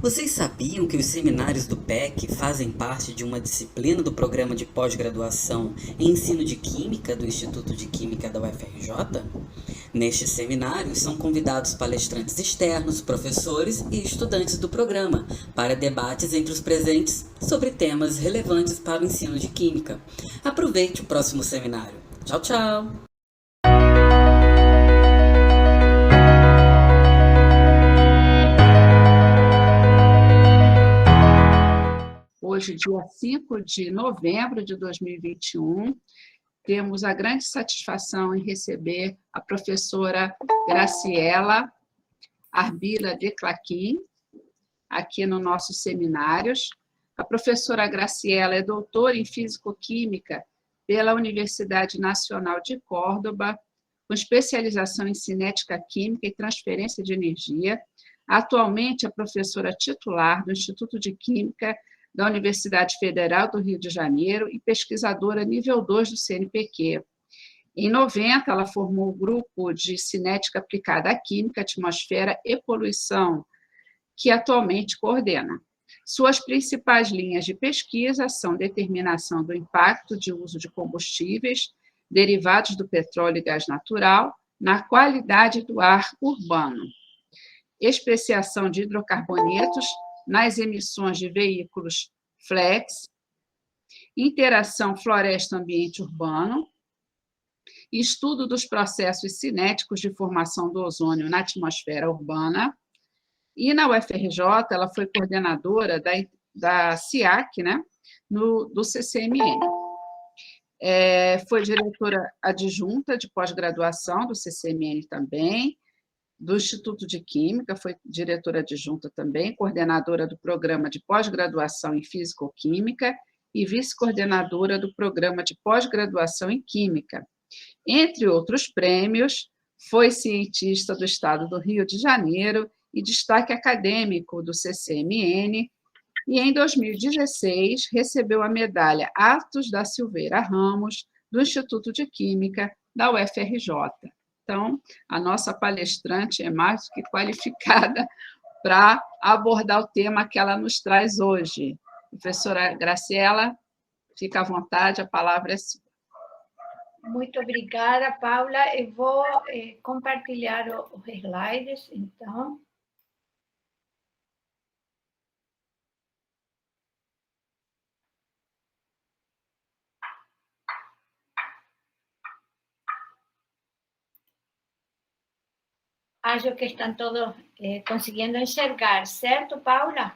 Vocês sabiam que os seminários do PEC fazem parte de uma disciplina do programa de pós-graduação em ensino de Química do Instituto de Química da UFRJ? Nestes seminários são convidados palestrantes externos, professores e estudantes do programa para debates entre os presentes sobre temas relevantes para o ensino de Química. Aproveite o próximo seminário. Tchau, tchau! Hoje, dia 5 de novembro de 2021, temos a grande satisfação em receber a professora Graciela Arbila de Claquim, aqui no nossos seminários. A professora Graciela é doutora em Físico-Química pela Universidade Nacional de Córdoba, com especialização em cinética química e transferência de energia. Atualmente é professora titular do Instituto de Química da Universidade Federal do Rio de Janeiro e pesquisadora nível 2 do CNPq. Em 90, ela formou o grupo de cinética aplicada à química, atmosfera e poluição, que atualmente coordena. Suas principais linhas de pesquisa são determinação do impacto de uso de combustíveis derivados do petróleo e gás natural na qualidade do ar urbano, especiação de hidrocarbonetos nas emissões de veículos flex, interação floresta-ambiente urbano, estudo dos processos cinéticos de formação do ozônio na atmosfera urbana, e na UFRJ ela foi coordenadora da CIAC, né, do CCMN. Foi diretora adjunta de pós-graduação do CCMN também, do Instituto de Química, foi diretora adjunta também, coordenadora do programa de pós-graduação em Físico-Química e vice-coordenadora do programa de pós-graduação em Química. Entre outros prêmios, foi cientista do Estado do Rio de Janeiro e destaque acadêmico do CCMN, e em 2016 recebeu a medalha Atos da Silveira Ramos, do Instituto de Química da UFRJ. Então, a nossa palestrante é mais do que qualificada para abordar o tema que ela nos traz hoje. Professora Graciela, fica à vontade, a palavra é sua. Muito obrigada, Paula. Eu vou compartilhar os slides, então. Acho que estão todos conseguindo enxergar, certo, Paula?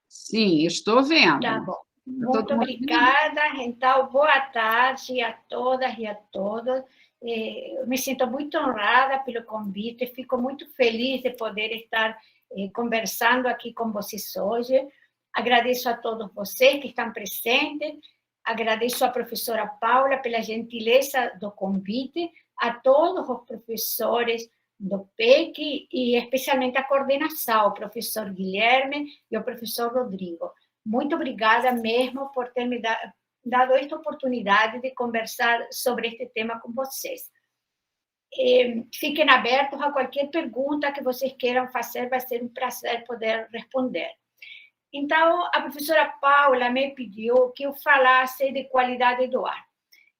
Sim, estou vendo. Tá bom. Muito obrigada. Então, boa tarde a todas e a todos. Eu me sinto muito honrada pelo convite, fico muito feliz de poder estar conversando aqui com vocês hoje. Agradeço a todos vocês que estão presentes, agradeço à professora Paula pela gentileza do convite, a todos os professores do PEC e especialmente a coordenação, o professor Guilherme e o professor Rodrigo. Muito obrigada mesmo por ter me dado esta oportunidade de conversar sobre este tema com vocês. Fiquem abertos a qualquer pergunta que vocês queiram fazer, vai ser um prazer poder responder. Então, a professora Paula me pediu que eu falasse de qualidade do ar.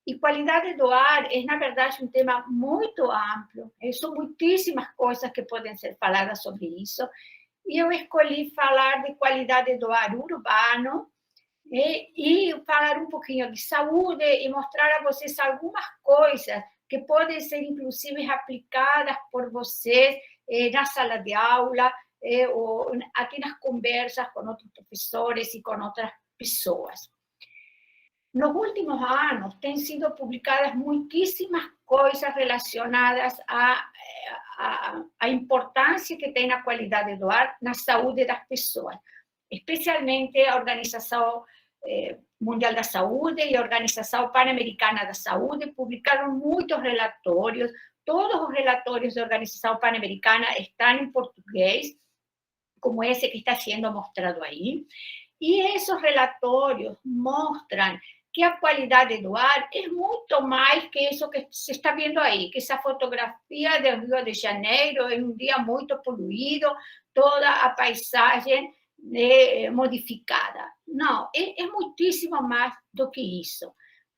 E qualidade do ar é, na verdade, um tema muito amplo. São muitíssimas coisas que podem ser faladas sobre isso. E eu escolhi falar de qualidade do ar urbano e falar um pouquinho de saúde e mostrar a vocês algumas coisas que podem ser, inclusive, aplicadas por vocês na sala de aula ou aqui nas conversas com outros professores e com outras pessoas. Nos últimos anos, têm sido publicadas muitíssimas coisas relacionadas à importância que tem a qualidade do ar na saúde das pessoas, especialmente a Organização Mundial da Saúde e a Organização Pan-Americana da Saúde publicaram muitos relatórios. Todos os relatórios da Organização Pan-Americana estão em português, como esse que está sendo mostrado aí, e esses relatórios mostram que a qualidade do ar é muito mais que isso que se está vendo aí, que essa fotografia do Rio de Janeiro é um dia muito poluído, toda a paisagem modificada. Não, é muitíssimo mais do que isso.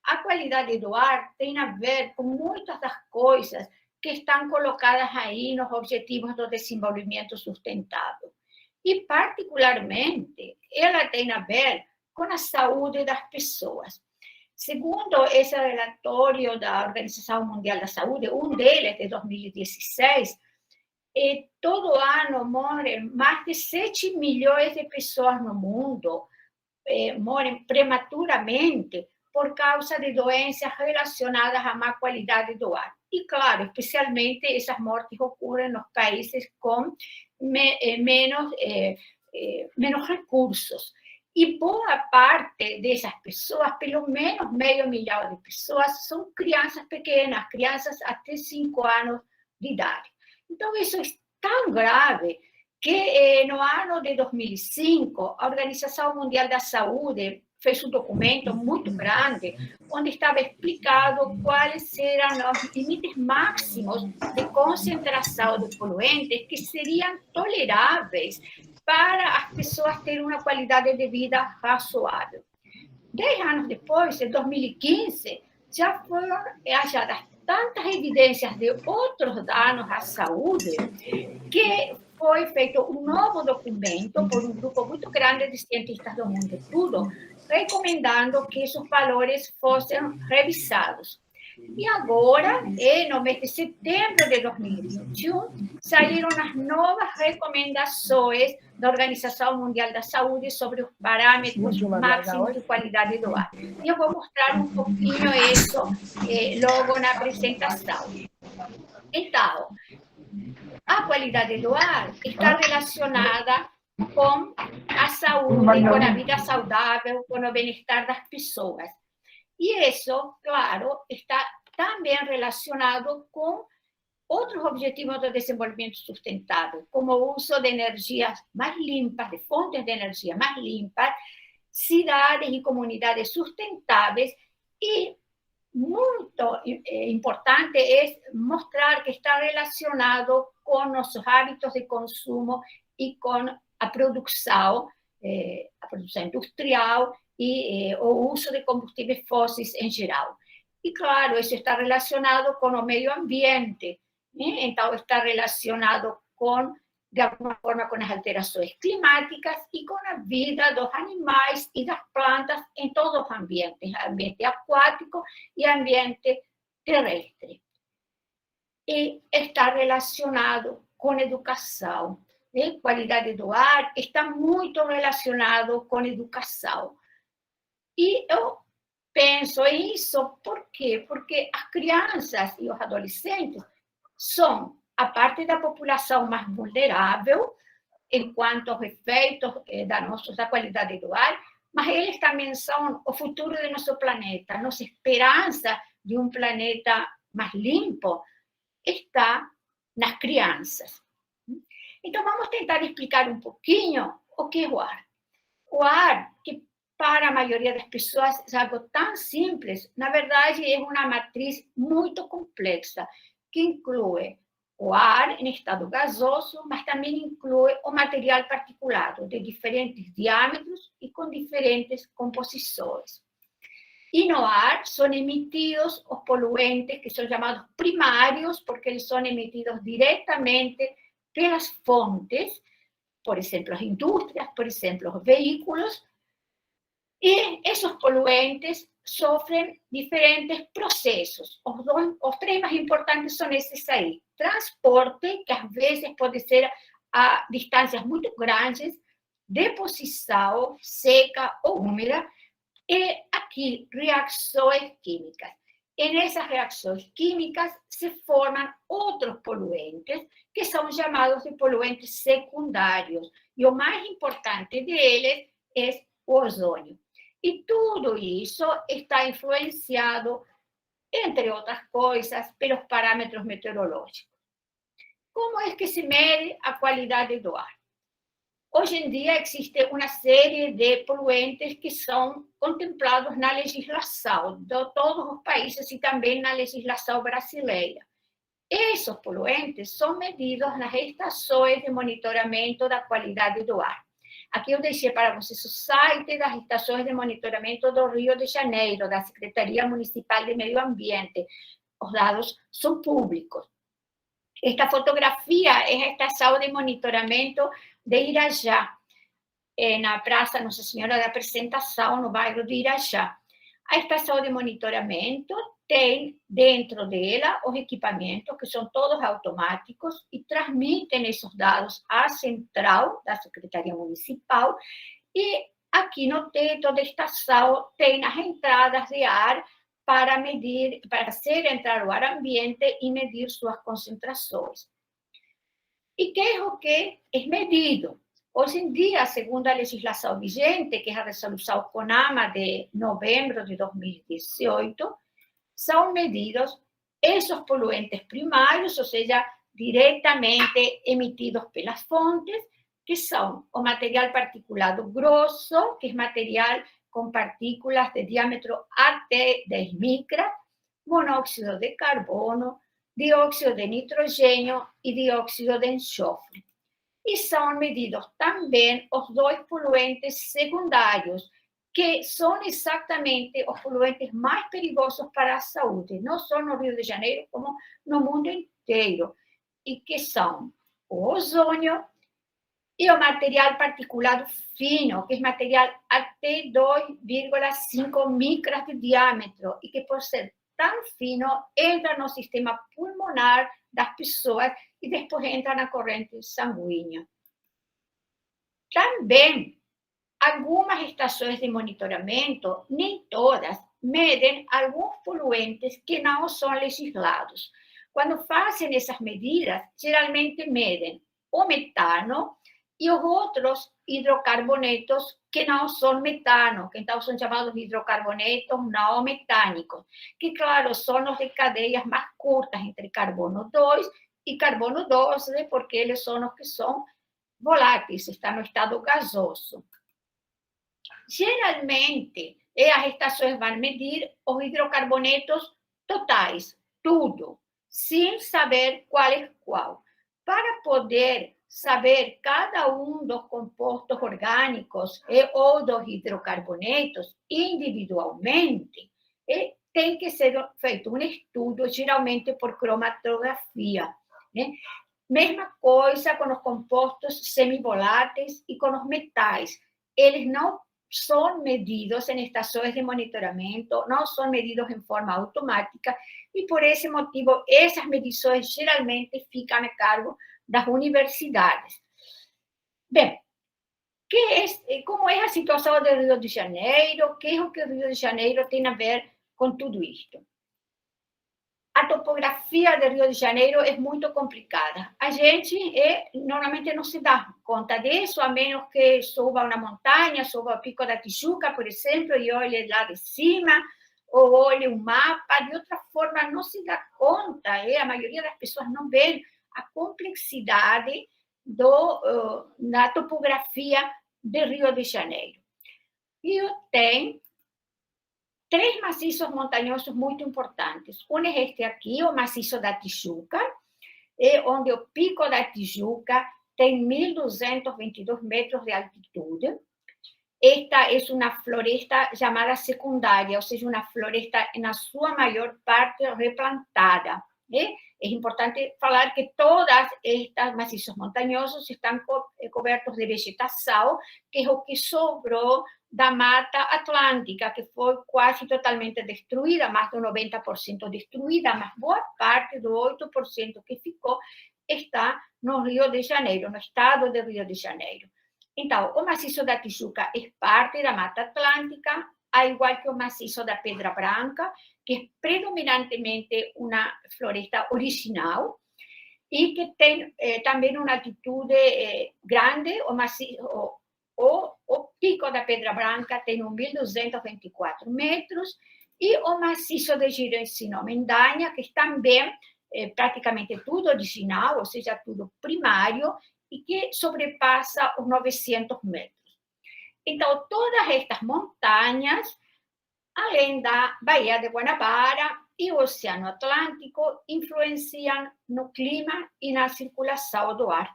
A qualidade do ar tem a ver com muitas das coisas que estão colocadas aí nos Objetivos do Desenvolvimento Sustentável. E, particularmente, ela tem a ver com a saúde das pessoas. Segundo esse relatório da Organização Mundial da Saúde, um deles, de 2016, todo ano morrem mais de 7 milhões de pessoas no mundo, morrem prematuramente por causa de doenças relacionadas à má qualidade do ar. E, claro, especialmente essas mortes ocorrem nos países com menos recursos. E boa parte dessas pessoas, pelo menos meio milhão de pessoas, são crianças pequenas, crianças até 5 anos de idade. Então, isso é tão grave que no ano de 2005, a Organização Mundial da Saúde fez um documento muito grande, onde estava explicado quais eram os limites máximos de concentração de poluentes que seriam toleráveis para as pessoas terem uma qualidade de vida razoável. 10 anos depois, em 2015, já foram achadas tantas evidências de outros danos à saúde que foi feito um novo documento por um grupo muito grande de cientistas do mundo todo, recomendando que esses valores fossem revisados. E agora, no mês de setembro de 2021, saíram as novas recomendações da Organização Mundial da Saúde sobre os parâmetros máximos de qualidade do ar. E eu vou mostrar um pouquinho isso logo na apresentação. Então, a qualidade do ar está relacionada com a saúde, com a vida saudável, com o bem-estar das pessoas. E isso, claro, está também relacionado com outros objetivos do desenvolvimento sustentável, como o uso de energias mais limpas, de fontes de energia mais limpas, cidades e comunidades sustentáveis, e muito importante é mostrar que está relacionado com nossos hábitos de consumo e com a produção industrial e o uso de combustíveis fósseis em geral. E, claro, isso está relacionado com o meio ambiente, né? Então, está relacionado de alguma forma, com as alterações climáticas e com a vida dos animais e das plantas em todos os ambientes, ambiente aquático e ambiente terrestre. E está relacionado com educação. Né? Qualidade do ar está muito relacionado com educação. E eu penso isso por quê? Porque as crianças e os adolescentes são a parte da população mais vulnerável enquanto aos efeitos da qualidade do ar, mas eles também são o futuro do nosso planeta. Nossa esperança de um planeta mais limpo está nas crianças. Então, vamos tentar explicar um pouquinho o que é o ar. O ar, que para a maioria das pessoas é algo tão simples, na verdade é uma matriz muito complexa, que inclui o ar em estado gasoso, mas também inclui o material particulado, de diferentes diâmetros e com diferentes composições. E no ar são emitidos os poluentes, que são chamados primários, porque eles são emitidos diretamente pelas fontes, por exemplo, as indústrias, por exemplo, os veículos, e esses poluentes sofrem diferentes processos. Os 3 mais importantes são esses aí. Transporte, que às vezes pode ser a distâncias muito grandes, deposição seca ou úmida, e aqui reações químicas. E nessas reações químicas se formam outros poluentes, que são chamados de poluentes secundários. E o mais importante deles é o ozônio. E tudo isso está influenciado, entre outras coisas, pelos parâmetros meteorológicos. Como é que se mede a qualidade do ar? hoje em dia existe uma série de poluentes que são contemplados na legislação de todos os países e também na legislação brasileira. Esses poluentes são medidos nas estações de monitoramento da qualidade do ar. Aqui eu deixei para vocês o site das estações de monitoramento do Rio de Janeiro, da Secretaria Municipal de Meio Ambiente. Os dados são públicos. Esta fotografia é a estação de monitoramento de Irajá, na Praça Nossa Senhora da Apresentação, no bairro de Irajá. A estação de monitoramento tem dentro dela os equipamentos, que são todos automáticos, e transmitem esses dados à central da Secretaria Municipal. E aqui no teto da estação tem as entradas de ar para medir, para fazer entrar o ar ambiente e medir suas concentrações. E que é o que é medido? Hoje em dia, segundo a legislação vigente, que é a resolução CONAMA de novembro de 2018, são medidos esses poluentes primários, ou seja, diretamente emitidos pelas fontes, que são o material particulado grosso, que é material com partículas de diâmetro até 10 micras, monóxido de carbono, dióxido de nitrogênio e dióxido de enxofre. E são medidos também os dois poluentes secundários, que são exatamente os poluentes mais perigosos para a saúde, não só no Rio de Janeiro, como no mundo inteiro, e que são o ozônio e o material particulado fino, que é material até 2,5 micras de diâmetro, e que, por ser tão fino, entra no sistema pulmonar das pessoas e depois entra na corrente sanguínea. Também, algumas estações de monitoramento, nem todas, medem alguns poluentes que não são legislados. Quando fazem essas medidas, geralmente medem o metano e os outros hidrocarbonetos que não são metano, que então são chamados hidrocarbonetos não metânicos, que, claro, são os de cadeias mais curtas entre carbono 2 e carbono 12, porque eles são os que são voláteis, estão no estado gasoso. Geralmente, as estações vão medir os hidrocarbonetos totais, tudo, sem saber qual é qual. Para poder saber cada um dos compostos orgânicos ou dos hidrocarbonetos individualmente, tem que ser feito um estudo, geralmente por cromatografia, né? Mesma coisa com os compostos semivoláteis e com os metais. Eles não são medidos em estações de monitoramento, não são medidos em forma automática, e por esse motivo, essas medições geralmente ficam a cargo das universidades. Bem, como é a situação do Rio de Janeiro? O que o Rio de Janeiro tem a ver com tudo isto? A topografia do Rio de Janeiro é muito complicada. A gente normalmente não se dá conta disso, a menos que suba uma montanha, suba o Pico da Tijuca, por exemplo, e olhe lá de cima, ou olhe um mapa. De outra forma, não se dá conta. A maioria das pessoas não vê a complexidade da topografia do Rio de Janeiro. Rio tem 3 maciços montanhosos muito importantes. Um é este aqui, o maciço da Tijuca, onde o Pico da Tijuca tem 1.222 metros de altitude. Esta é uma floresta chamada secundária, ou seja, uma floresta, na sua maior parte, replantada. É importante falar que todas estas maciços montanhosos estão cobertos de vegetação, que é o que sobrou da Mata Atlântica, que foi quase totalmente destruída, mais de 90% destruída, mas boa parte do 8% que ficou está no Rio de Janeiro, no estado do Rio de Janeiro. Então, o maciço da Tijuca é parte da Mata Atlântica, ao igual que o maciço da Pedra Branca, que é predominantemente uma floresta original e que tem também uma altitude grande. O Pico da Pedra Branca tem 1.224 metros e o maciço de Girão-Ensino-Mendanha, que também praticamente tudo original, ou seja, tudo primário, e que sobrepassa os 900 metros. Então, todas estas montanhas, além da Baía de Guanabara e o Oceano Atlântico, influenciam no clima e na circulação do ar.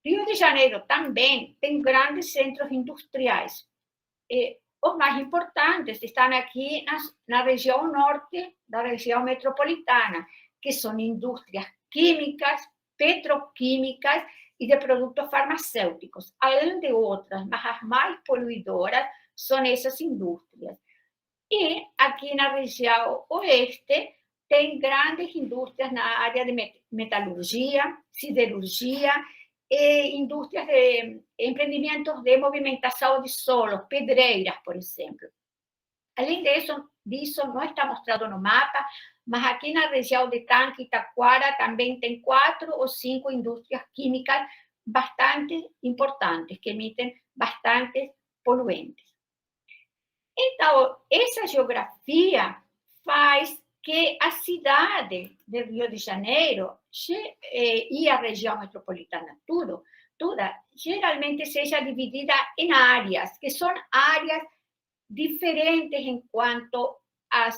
Rio de Janeiro também tem grandes centros industriais. Os mais importantes estão aqui na região norte da região metropolitana, que são indústrias químicas, petroquímicas e de produtos farmacêuticos, além de outras, mas as mais poluidoras são essas indústrias. E aqui na região oeste tem grandes indústrias na área de metalurgia, siderurgia, e indústrias de empreendimentos de movimentação de solos, pedreiras, por exemplo. Além disso, não está mostrado no mapa, mas aqui na região de Tanque e Taquara também tem 4 ou 5 indústrias químicas bastante importantes, que emitem bastante poluentes. Então, essa geografia faz que a cidade de Rio de Janeiro e a região metropolitana toda geralmente seja dividida em áreas, que são áreas diferentes em quanto aos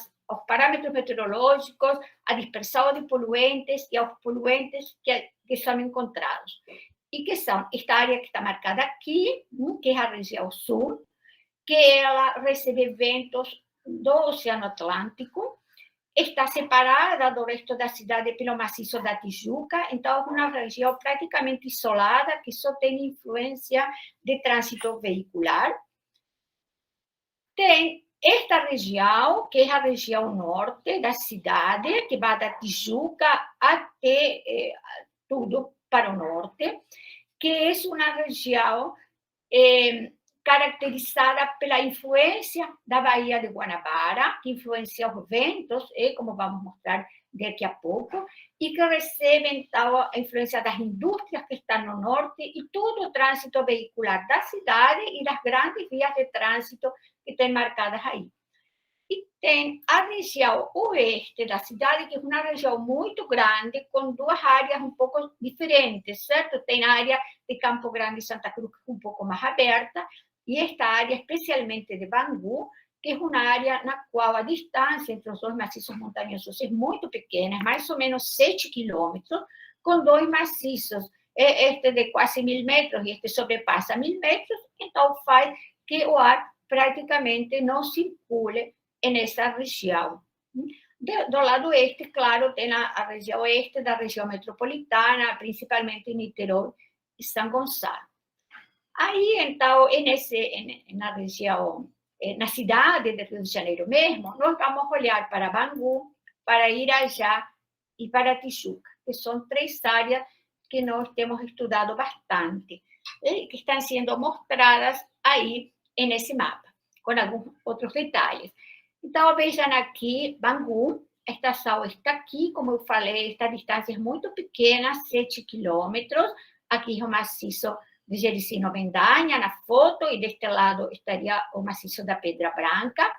parâmetros meteorológicos, à dispersão de poluentes e aos poluentes que são encontrados. E que são esta área que está marcada aqui, que é a região sul, que ela recebe ventos do Oceano Atlântico, está separada do resto da cidade pelo maciço da Tijuca, então é uma região praticamente isolada, que só tem influência de trânsito veicular. Tem esta região, que é a região norte da cidade, que vai da Tijuca até tudo para o norte, que é uma região caracterizada pela influência da Baía de Guanabara, que influencia os ventos, como vamos mostrar daqui a pouco, e que recebe, então, a influência das indústrias que estão no norte e todo o trânsito veicular da cidade e das grandes vias de trânsito que estão marcadas aí. E tem a região oeste da cidade, que é uma região muito grande, com 2 áreas um pouco diferentes, certo? Tem a área de Campo Grande e Santa Cruz, que é um pouco mais aberta, e esta área, especialmente de Bangu, que é uma área na qual a distância entre os 2 maciços montanhosos é muito pequena, mais ou menos 7 quilômetros, com 2 maciços, este de quase 1.000 metros e este sobrepassa 1.000 metros, então faz que o ar praticamente não circule nessa região. Do lado oeste, claro, tem a região oeste da região metropolitana, principalmente Niterói e São Gonçalo. Aí, então, na região, na cidade de Rio de Janeiro mesmo, nós vamos olhar para Bangu, para Irajá e para Tijuca, que são 3 áreas que nós temos estudado bastante, que estão sendo mostradas aí nesse mapa, com alguns outros detalhes. Então, vejam aqui, Bangu, a estação está aqui, como eu falei, esta distância é muito pequena, 7 quilômetros, aqui é o maciço de Jericinó-Mendanha, na foto, e deste lado estaria o maciço da Pedra Branca.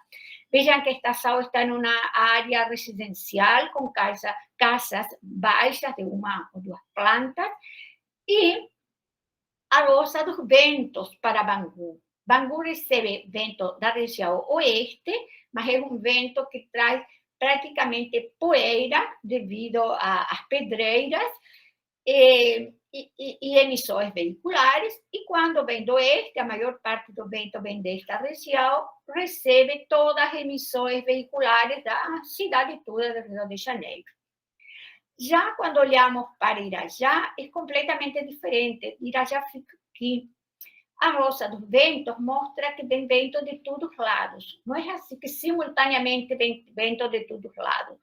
Vejam que a estação está em uma área residencial, com casas baixas de 1 ou 2 plantas, e a roça dos ventos para Bangu. Bangu recebe vento da região oeste, mas é um vento que traz praticamente poeira devido às pedreiras, e emissões veiculares, e quando vem do oeste, a maior parte do vento vem desta região, recebe todas as emissões veiculares da cidade toda de Rio de Janeiro. Já quando olhamos para Irajá, é completamente diferente. Irajá fica aqui. A roça dos ventos mostra que vem vento de todos os lados. Não é assim que simultaneamente vem vento de todos os lados.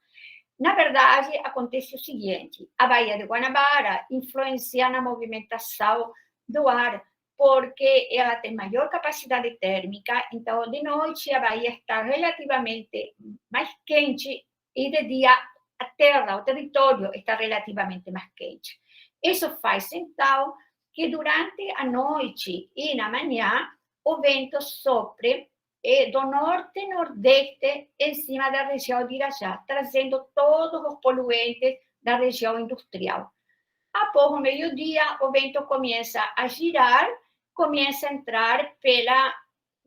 Na verdade, acontece o seguinte: a Baía de Guanabara influencia na movimentação do ar, porque ela tem maior capacidade térmica, então de noite a Baía está relativamente mais quente e de dia a terra, o território está relativamente mais quente. Isso faz, então, que durante a noite e na manhã o vento sopre do norte e nordeste em cima da região de Irajá, trazendo todos os poluentes da região industrial. Após o meio-dia, o vento começa a girar, começa a entrar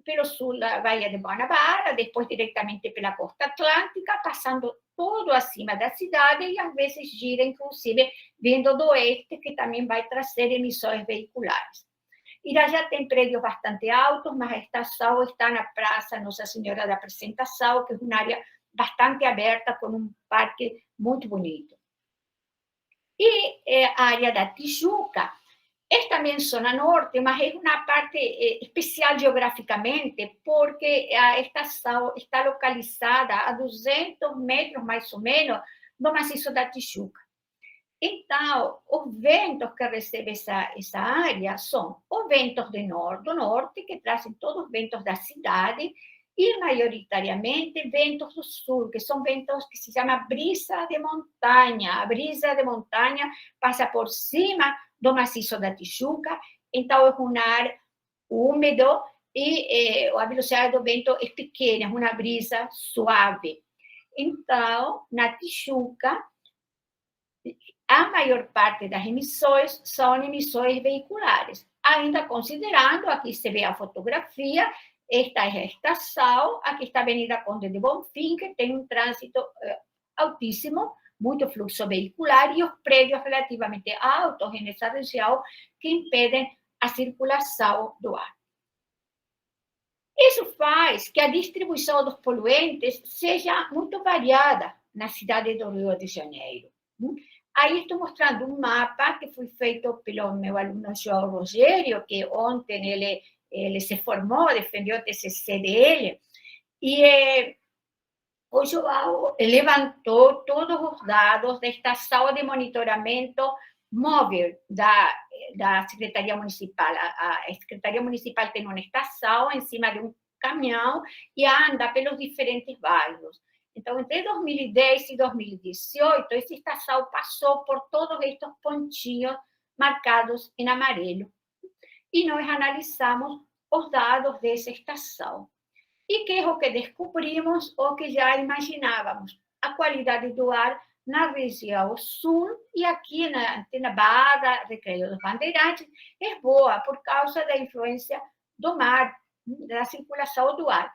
pelo sul da Baía de Guanabara, depois diretamente pela costa atlântica, passando todo acima da cidade e às vezes gira, inclusive, vindo do oeste, que também vai trazer emissões veiculares. Irajá tem prédios bastante altos, mas a estação está na Praça Nossa Senhora da Apresentação, que é uma área bastante aberta, com um parque muito bonito. E a área da Tijuca é também zona norte, mas é uma parte especial geograficamente, porque a estação está localizada a 200 metros, mais ou menos, do maciço da Tijuca. Então, os ventos que recebe essa área são os ventos do norte, que trazem todos os ventos da cidade, e maioritariamente ventos do sul, que são ventos que se chama brisa de montanha. A brisa de montanha passa por cima do maciço da Tijuca, então é um ar úmido e a velocidade do vento é pequena, é uma brisa suave. Então, na Tijuca, a maior parte das emissões são emissões veiculares. Ainda considerando, aqui se vê a fotografia, esta é a estação, aqui está a Avenida Conde de Bonfim, que tem um trânsito altíssimo, muito fluxo veicular, e os prédios relativamente altos nessa região que impedem a circulação do ar. Isso faz que a distribuição dos poluentes seja muito variada na cidade do Rio de Janeiro. Aí estou mostrando um mapa que foi feito pelo meu aluno João Rogério, que ontem ele se formou, defendeu o TCC dele, e o João levantou todos os dados da estação de monitoramento móvel da Secretaria Municipal. A Secretaria Municipal tem uma estação em cima de um caminhão e anda pelos diferentes bairros. Então, entre 2010 e 2018, essa estação passou por todos estes pontinhos marcados em amarelo. E nós analisamos os dados dessa estação. E que é o que descobrimos, ou que já imaginávamos? A qualidade do ar na região sul e aqui na Antena Barra, Recreio dos Bandeirantes, é boa por causa da influência do mar, da circulação do ar.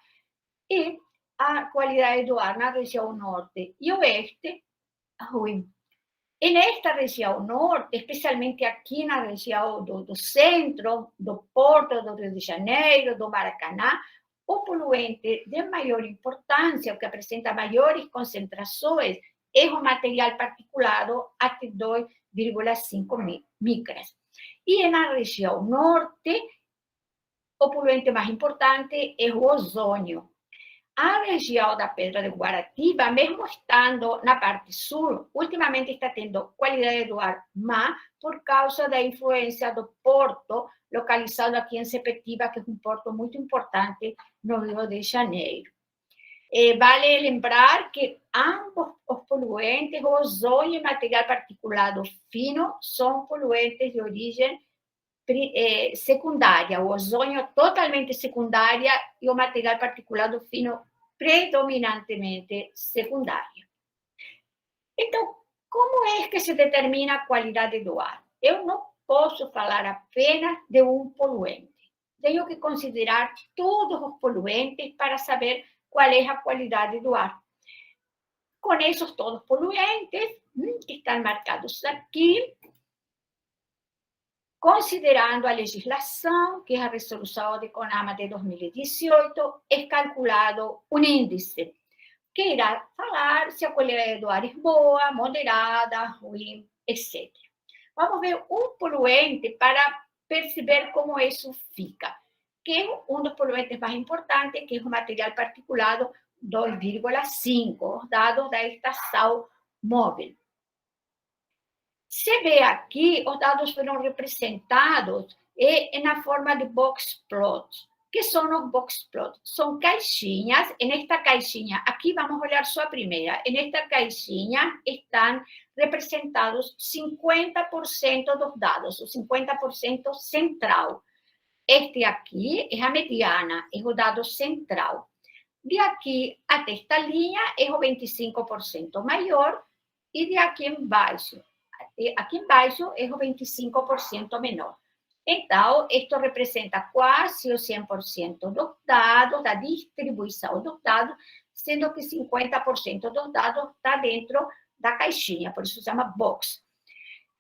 E a qualidade do ar na região norte e oeste, ruim. E nesta região norte, especialmente aqui na região do centro, do Porto do Rio de Janeiro, do Maracanã, o poluente de maior importância, o que apresenta maiores concentrações, é o material particulado até 2,5 micras. E na região norte, o poluente mais importante é o ozônio. A região da Pedra de Guaratiba, mesmo estando na parte sul, ultimamente está tendo qualidade do ar má por causa da influência do porto, localizado aqui em Sepetiba, que é um porto muito importante no Rio de Janeiro. Vale lembrar que ambos os poluentes, o ozônio e material particulado fino, são poluentes de origem secundária. O ozônio totalmente secundária e o material particulado fino predominantemente secundário. Então, como é que se determina a qualidade do ar? Eu não posso falar apenas de um poluente. Tenho que considerar todos os poluentes para saber qual é a qualidade do ar. Com esses todos os poluentes, que estão marcados aqui, considerando a legislação, que é a resolução de CONAMA de 2018, é calculado um índice que irá falar se a qualidade do ar é boa, moderada, ruim, etc. Vamos ver um poluente para perceber como isso fica, que é um dos poluentes mais importantes, que é o material particulado 2,5, os dados da estação móvel. Se vê aqui, os dados foram representados na forma de box plots. O que são os box plots? São caixinhas. Nesta caixinha, aqui vamos olhar só a primeira. Nesta caixinha estão representados 50% dos dados, o 50% central. Este aqui é a mediana, é o dado central. De aqui até esta linha é o 25% maior, e de aqui embaixo aqui embaixo é o 25% menor. Então, isto representa quase o 100% dos dados, da distribuição dos dados, sendo que 50% dos dados está dentro da caixinha, por isso se chama box.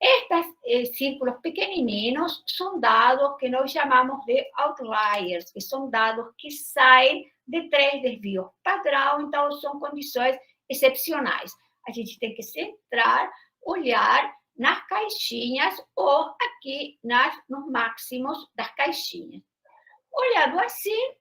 Estes círculos pequenininhos são dados que nós chamamos de outliers, que são dados que saem de 3 desvios padrão, então são condições excepcionais. A gente tem que centrar, olhar nas caixinhas ou aqui nos máximos das caixinhas. Olhando assim,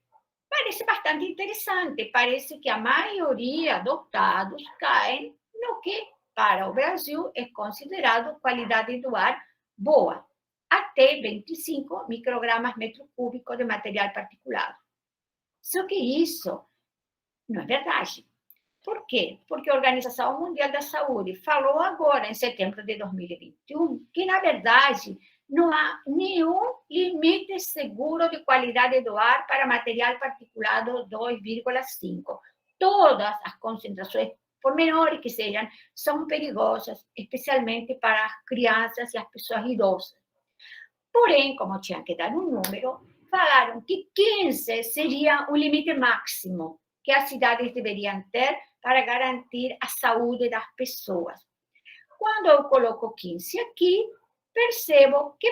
parece bastante interessante. Parece que a maioria dos dados caem no que, para o Brasil, é considerado qualidade do ar boa, até 25 microgramas metro cúbico de material particulado. Só que isso não é verdade. Por quê? Porque a Organização Mundial da Saúde falou agora, em setembro de 2021, que, na verdade, não há nenhum limite seguro de qualidade do ar para material particulado 2,5. Todas as concentrações, por menores que sejam, são perigosas, especialmente para as crianças e as pessoas idosas. Porém, como tinha que dar um número, falaram que 15 seria o limite máximo que as cidades deveriam ter para garantir a saúde das pessoas. Quando eu coloco 15 aqui, percebo que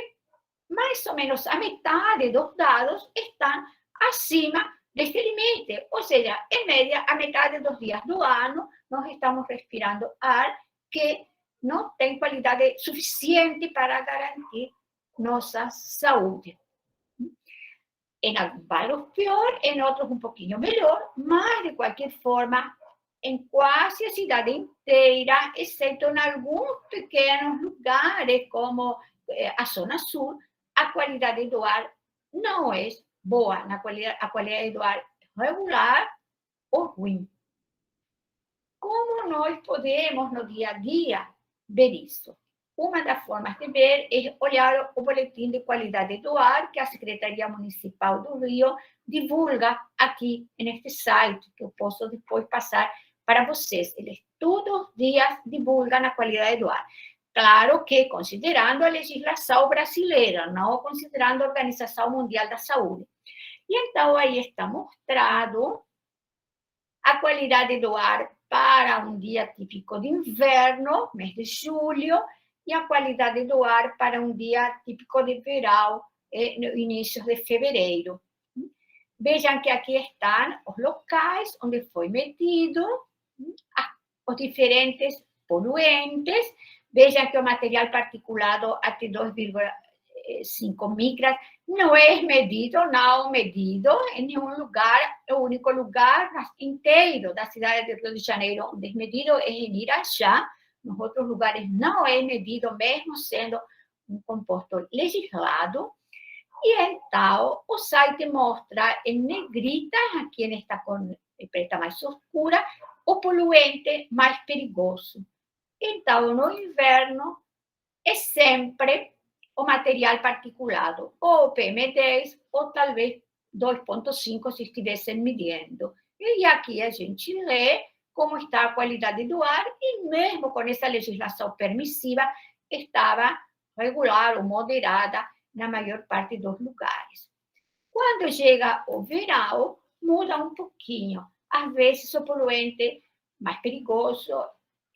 mais ou menos a metade dos dados estão acima deste limite. Ou seja, em média, a metade dos dias do ano, nós estamos respirando ar que não tem qualidade suficiente para garantir nossa saúde. Em alguns pior, em outros um pouquinho melhor, mas de qualquer forma, em quase a cidade inteira, exceto em alguns pequenos lugares, como a Zona Sul, a qualidade do ar não é boa, a qualidade do ar é regular ou ruim. Como nós podemos, no dia a dia, ver isso? Uma das formas de ver é olhar o boletim de qualidade do ar que a Secretaria Municipal do Rio divulga aqui neste site, que eu posso depois passar para vocês. Eles todos os dias divulgam a qualidade do ar. Claro que considerando a legislação brasileira, não considerando a Organização Mundial da Saúde. E então aí está mostrado a qualidade do ar para um dia típico de inverno, mês de julho, e a qualidade do ar para um dia típico de verão, no início de fevereiro. Vejam que aqui estão os locais onde foi medido, os diferentes poluentes. Vejam que o material particulado até 2,5 micras não é medido em nenhum lugar. O único lugar inteiro da cidade de Rio de Janeiro onde é medido é em Irajá. Nos outros lugares não é medido, mesmo sendo um composto legislado. E então, o site mostra em negrita, aqui nesta cor preta mais escura, o poluente mais perigoso. Então, no inverno, é sempre o material particulado, ou o PM10, ou talvez 2,5 se estivessem medindo. E aqui a gente lê como está a qualidade do ar, e mesmo com essa legislação permissiva, estava regular ou moderada na maior parte dos lugares. Quando chega o verão, muda um pouquinho. Às vezes, o poluente mais perigoso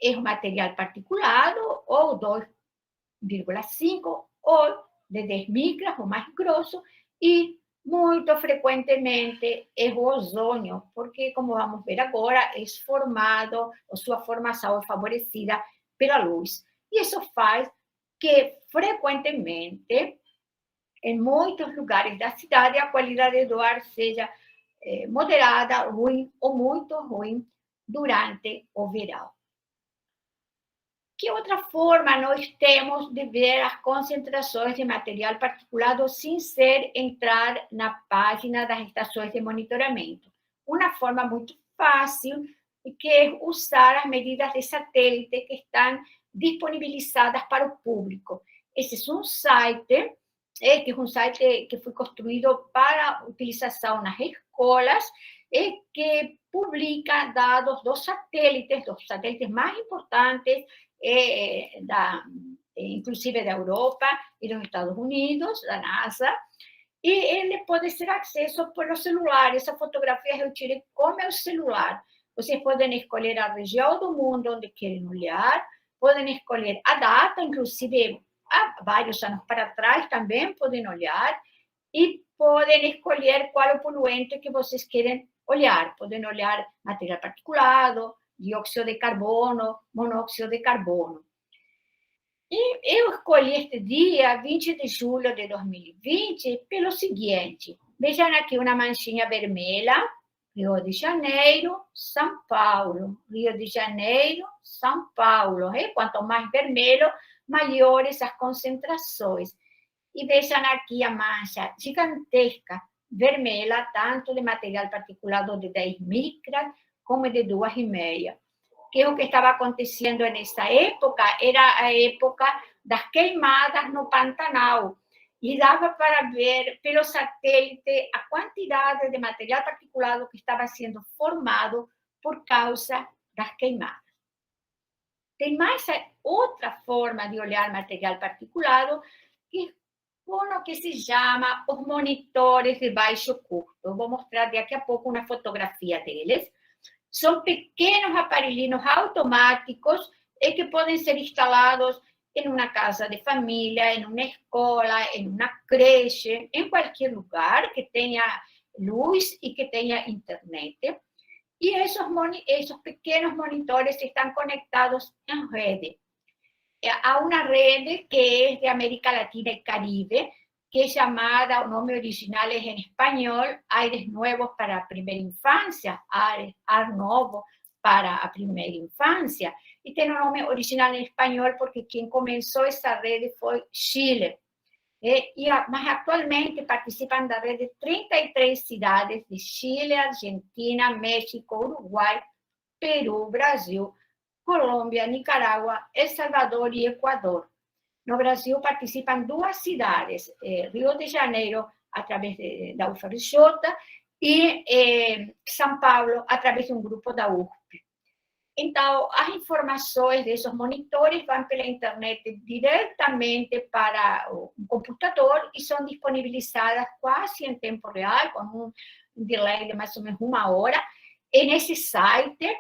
é o material particulado, ou 2,5, ou de 10 micras, o mais grosso, e muito frequentemente é o ozônio, porque, como vamos ver agora, é formado, ou sua formação é favorecida pela luz. E isso faz que, frequentemente, em muitos lugares da cidade, a qualidade do ar seja moderada, ruim ou muito ruim durante o verão. Que outra forma nós temos de ver as concentrações de material particulado sem ser entrar na página das estações de monitoramento? Uma forma muito fácil, que é usar as medidas de satélite que estão disponibilizadas para o público. Esse é um site, que foi construído para utilização nas escolas, que publica dados dos satélites mais importantes inclusive da Europa e dos Estados Unidos, da NASA, e ele pode ser acesso pelo celular. Essas fotografias eu tirei com meu celular. Vocês podem escolher a região do mundo onde querem olhar, podem escolher a data, inclusive há vários anos para trás também podem olhar, e podem escolher qual é o poluente que vocês querem olhar. Podem olhar material particulado, dióxido de carbono, monóxido de carbono. E eu escolhi este dia, 20 de julho de 2020, pelo seguinte. Vejam aqui uma manchinha vermelha, Rio de Janeiro, São Paulo. Rio de Janeiro, São Paulo. Quanto mais vermelho, maiores as concentrações. E vejam aqui a mancha gigantesca, vermelha, tanto de material particulado de 10 micras, como de 2,5. Que é o que estava acontecendo nessa época, era a época das queimadas no Pantanal. E dava para ver pelo satélite a quantidade de material particulado que estava sendo formado por causa das queimadas. Tem mais outra forma de olhar material particulado, que é o que se chama os monitores de baixo custo. Eu vou mostrar daqui a pouco uma fotografia deles. São pequenos aparelhinhos automáticos que podem ser instalados em uma casa de família, em uma escola, em uma creche, em qualquer lugar que tenha luz e que tenha internet. E esses pequenos monitores estão conectados em rede. Há uma rede que é de América Latina e Caribe, que é chamada, o nome original é em espanhol, Aires Nuevos para a Primeira Infância, Ar Novo para a Primeira Infância, e tem o nome original em espanhol porque quem começou essa rede foi Chile. Mas atualmente participam da rede 33 cidades de Chile, Argentina, México, Uruguai, Peru, Brasil, Colômbia, Nicarágua, El Salvador e Equador. No Brasil participam 2 cidades, Rio de Janeiro, através da UFRJ, e São Paulo, através de um grupo da USP. Então, as informações desses monitores vão pela internet diretamente para um computador e são disponibilizadas quase em tempo real, com um delay de mais ou menos 1 hora, nesse site,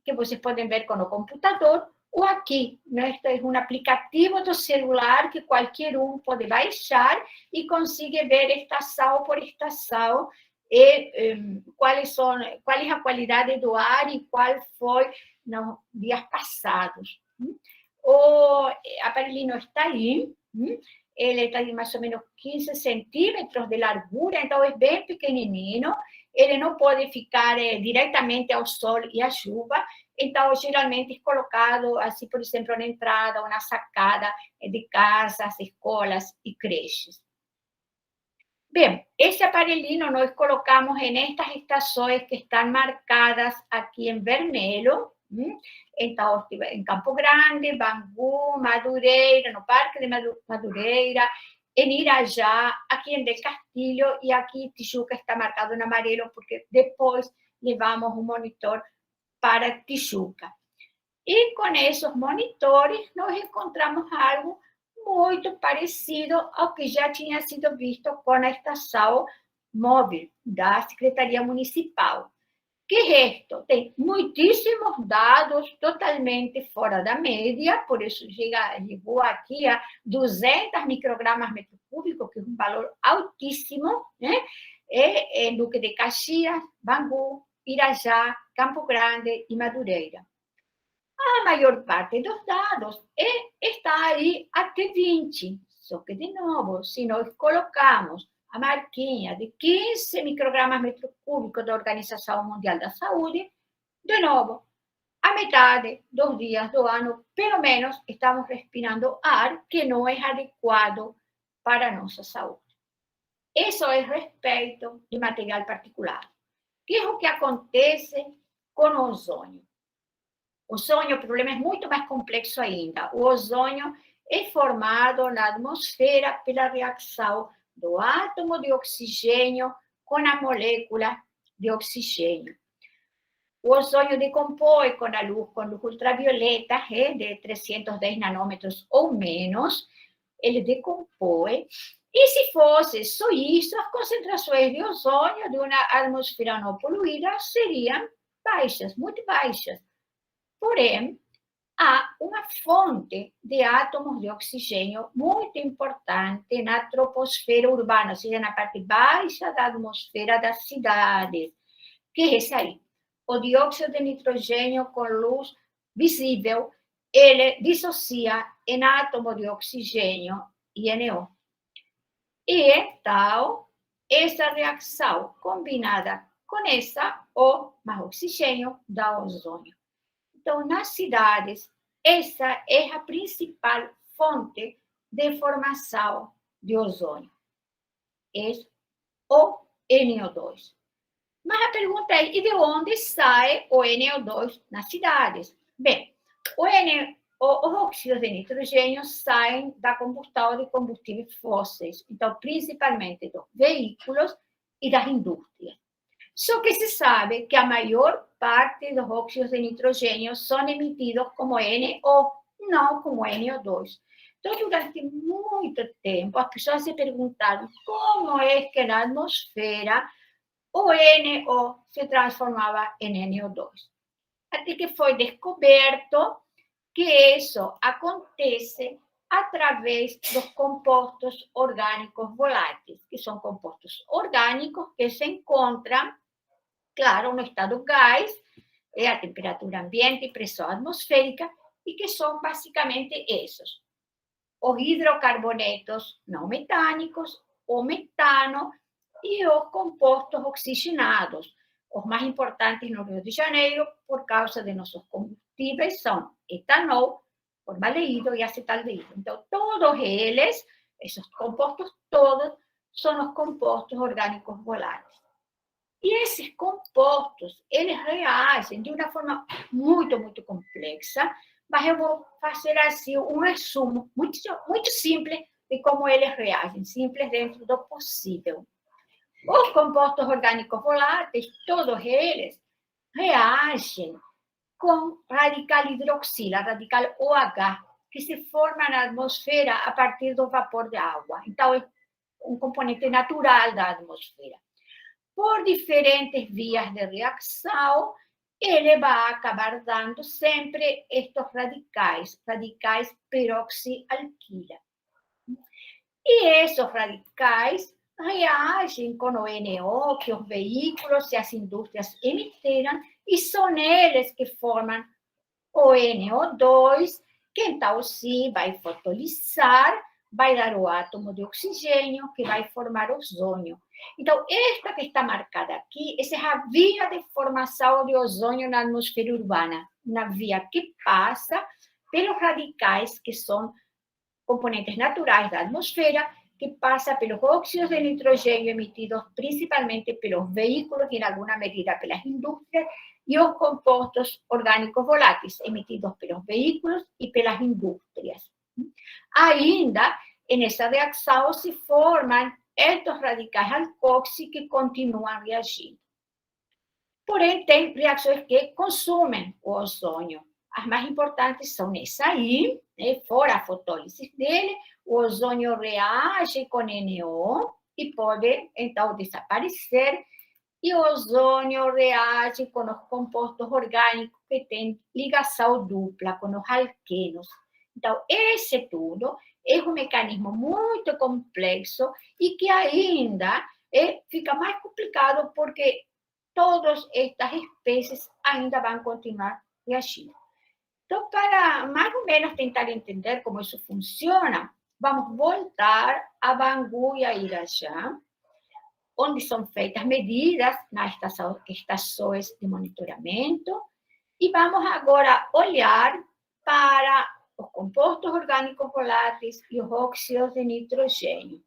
que vocês podem ver com o computador, ou aqui. Este é um aplicativo do celular que qualquer um pode baixar e consegue ver estação por estação qual é a qualidade do ar e qual foi nos dias passados. O aparelhinho está aí, ele está de mais ou menos 15 centímetros de largura, então é bem pequenininho, ele não pode ficar diretamente ao sol e à chuva, então geralmente é colocado, assim, por exemplo, na entrada ou na sacada de casas, escolas e creches. Bem, esse aparelhinho nós colocamos nestas estações que estão marcadas aqui em vermelho. Então, em Campo Grande, Bangu, Madureira, no Parque de Madureira, em Irajá, aqui em Del Castillo, e aqui Tijuca está marcado em amarelo, porque depois levamos um monitor para Tijuca. E com esses monitores, nós encontramos algo muito parecido ao que já tinha sido visto com a estação móvel da Secretaria Municipal. Que resto? Tem muitíssimos dados totalmente fora da média, por isso chegou aqui a 200 microgramas metro cúbico, que é um valor altíssimo, né? Em Duque de Caxias, Bangu, Irajá, Campo Grande e Madureira. A maior parte dos dados está aí até 20, só que, de novo, se nós colocamos a marquinha de 15 microgramas metro cúbico da Organização Mundial da Saúde, de novo, a metade dos dias do ano, pelo menos, estamos respirando ar que não é adequado para a nossa saúde. Isso é respeito de material particulado. O que é o que acontece com o ozônio? O ozônio, o problema é muito mais complexo ainda. O ozônio é formado na atmosfera pela reação do átomo de oxigênio com a molécula de oxigênio. O ozônio decompõe com luz ultravioleta, de 310 nanômetros ou menos, ele decompõe. E se fosse só isso, as concentrações de ozônio de uma atmosfera não poluída seriam baixas, muito baixas. Porém, há uma fonte de átomos de oxigênio muito importante na troposfera urbana, ou seja, na parte baixa da atmosfera das cidades, que é esse aí. O dióxido de nitrogênio com luz visível, ele dissocia em átomo de oxigênio e NO. E então, essa reação combinada com essa, O mais oxigênio, dá ozônio. Então, nas cidades, essa é a principal fonte de formação de ozônio. É o NO2. Mas a pergunta é, e de onde sai o NO2 nas cidades? Bem, os óxidos de nitrogênio saem da combustão de combustíveis fósseis, então, principalmente dos veículos e das indústrias. Só que se sabe que a maior parte dos óxidos de nitrogênio são emitidos como NO, não como NO2. Então, durante muito tempo, as pessoas se perguntaram como é que na atmosfera o NO se transformava em NO2. Até que foi descoberto que isso acontece através dos compostos orgânicos voláteis, que são compostos orgânicos que se encontram, claro, no estado gás, a temperatura ambiente e pressão atmosférica, e que são basicamente esses. Os hidrocarbonetos não metânicos, o metano e os compostos oxigenados. Os mais importantes no Rio de Janeiro, por causa de nossos combustíveis, são etanol, formaldeído e acetaldeído. Então, todos eles, esses compostos todos, são os compostos orgânicos voláteis. E esses compostos, eles reagem de uma forma muito, muito complexa, mas eu vou fazer assim um resumo muito, muito simples de como eles reagem, simples dentro do possível. Os compostos orgânicos voláteis, todos eles, reagem com radical hidroxila, radical OH, que se forma na atmosfera a partir do vapor de água. Então, é um componente natural da atmosfera. Por diferentes vias de reação, ele vai acabar dando sempre estes radicais peroxialquila. E esses radicais reagem com o NO que os veículos e as indústrias emitiram, e são eles que formam o NO2, que então sim vai fotolizar, vai dar o átomo de oxigênio, que vai formar ozônio. Então, esta que está marcada aqui, essa é a via de formação de ozônio na atmosfera urbana, uma via que passa pelos radicais, que são componentes naturais da atmosfera, que passa pelos óxidos de nitrogênio emitidos principalmente pelos veículos e, em alguma medida, pelas indústrias, e os compostos orgânicos voláteis emitidos pelos veículos e pelas indústrias. Ainda, nessa reação, se formam estes radicais alcoxi que continuam reagindo. Porém, tem reações que consomem o ozônio. As mais importantes são essa aí, fora a fotólise dele, o ozônio reage com NO e pode, então, desaparecer, e o ozônio reage com os compostos orgânicos que têm ligação dupla, com os alquenos. Então, esse tudo é um mecanismo muito complexo e que ainda fica mais complicado porque todas estas espécies ainda vão continuar reagindo. Então, para mais ou menos tentar entender como isso funciona, vamos voltar a Bangu e a Irajá, onde são feitas medidas nas estações de monitoramento, e vamos agora olhar para os compostos orgânicos voláteis e os óxidos de nitrogênio.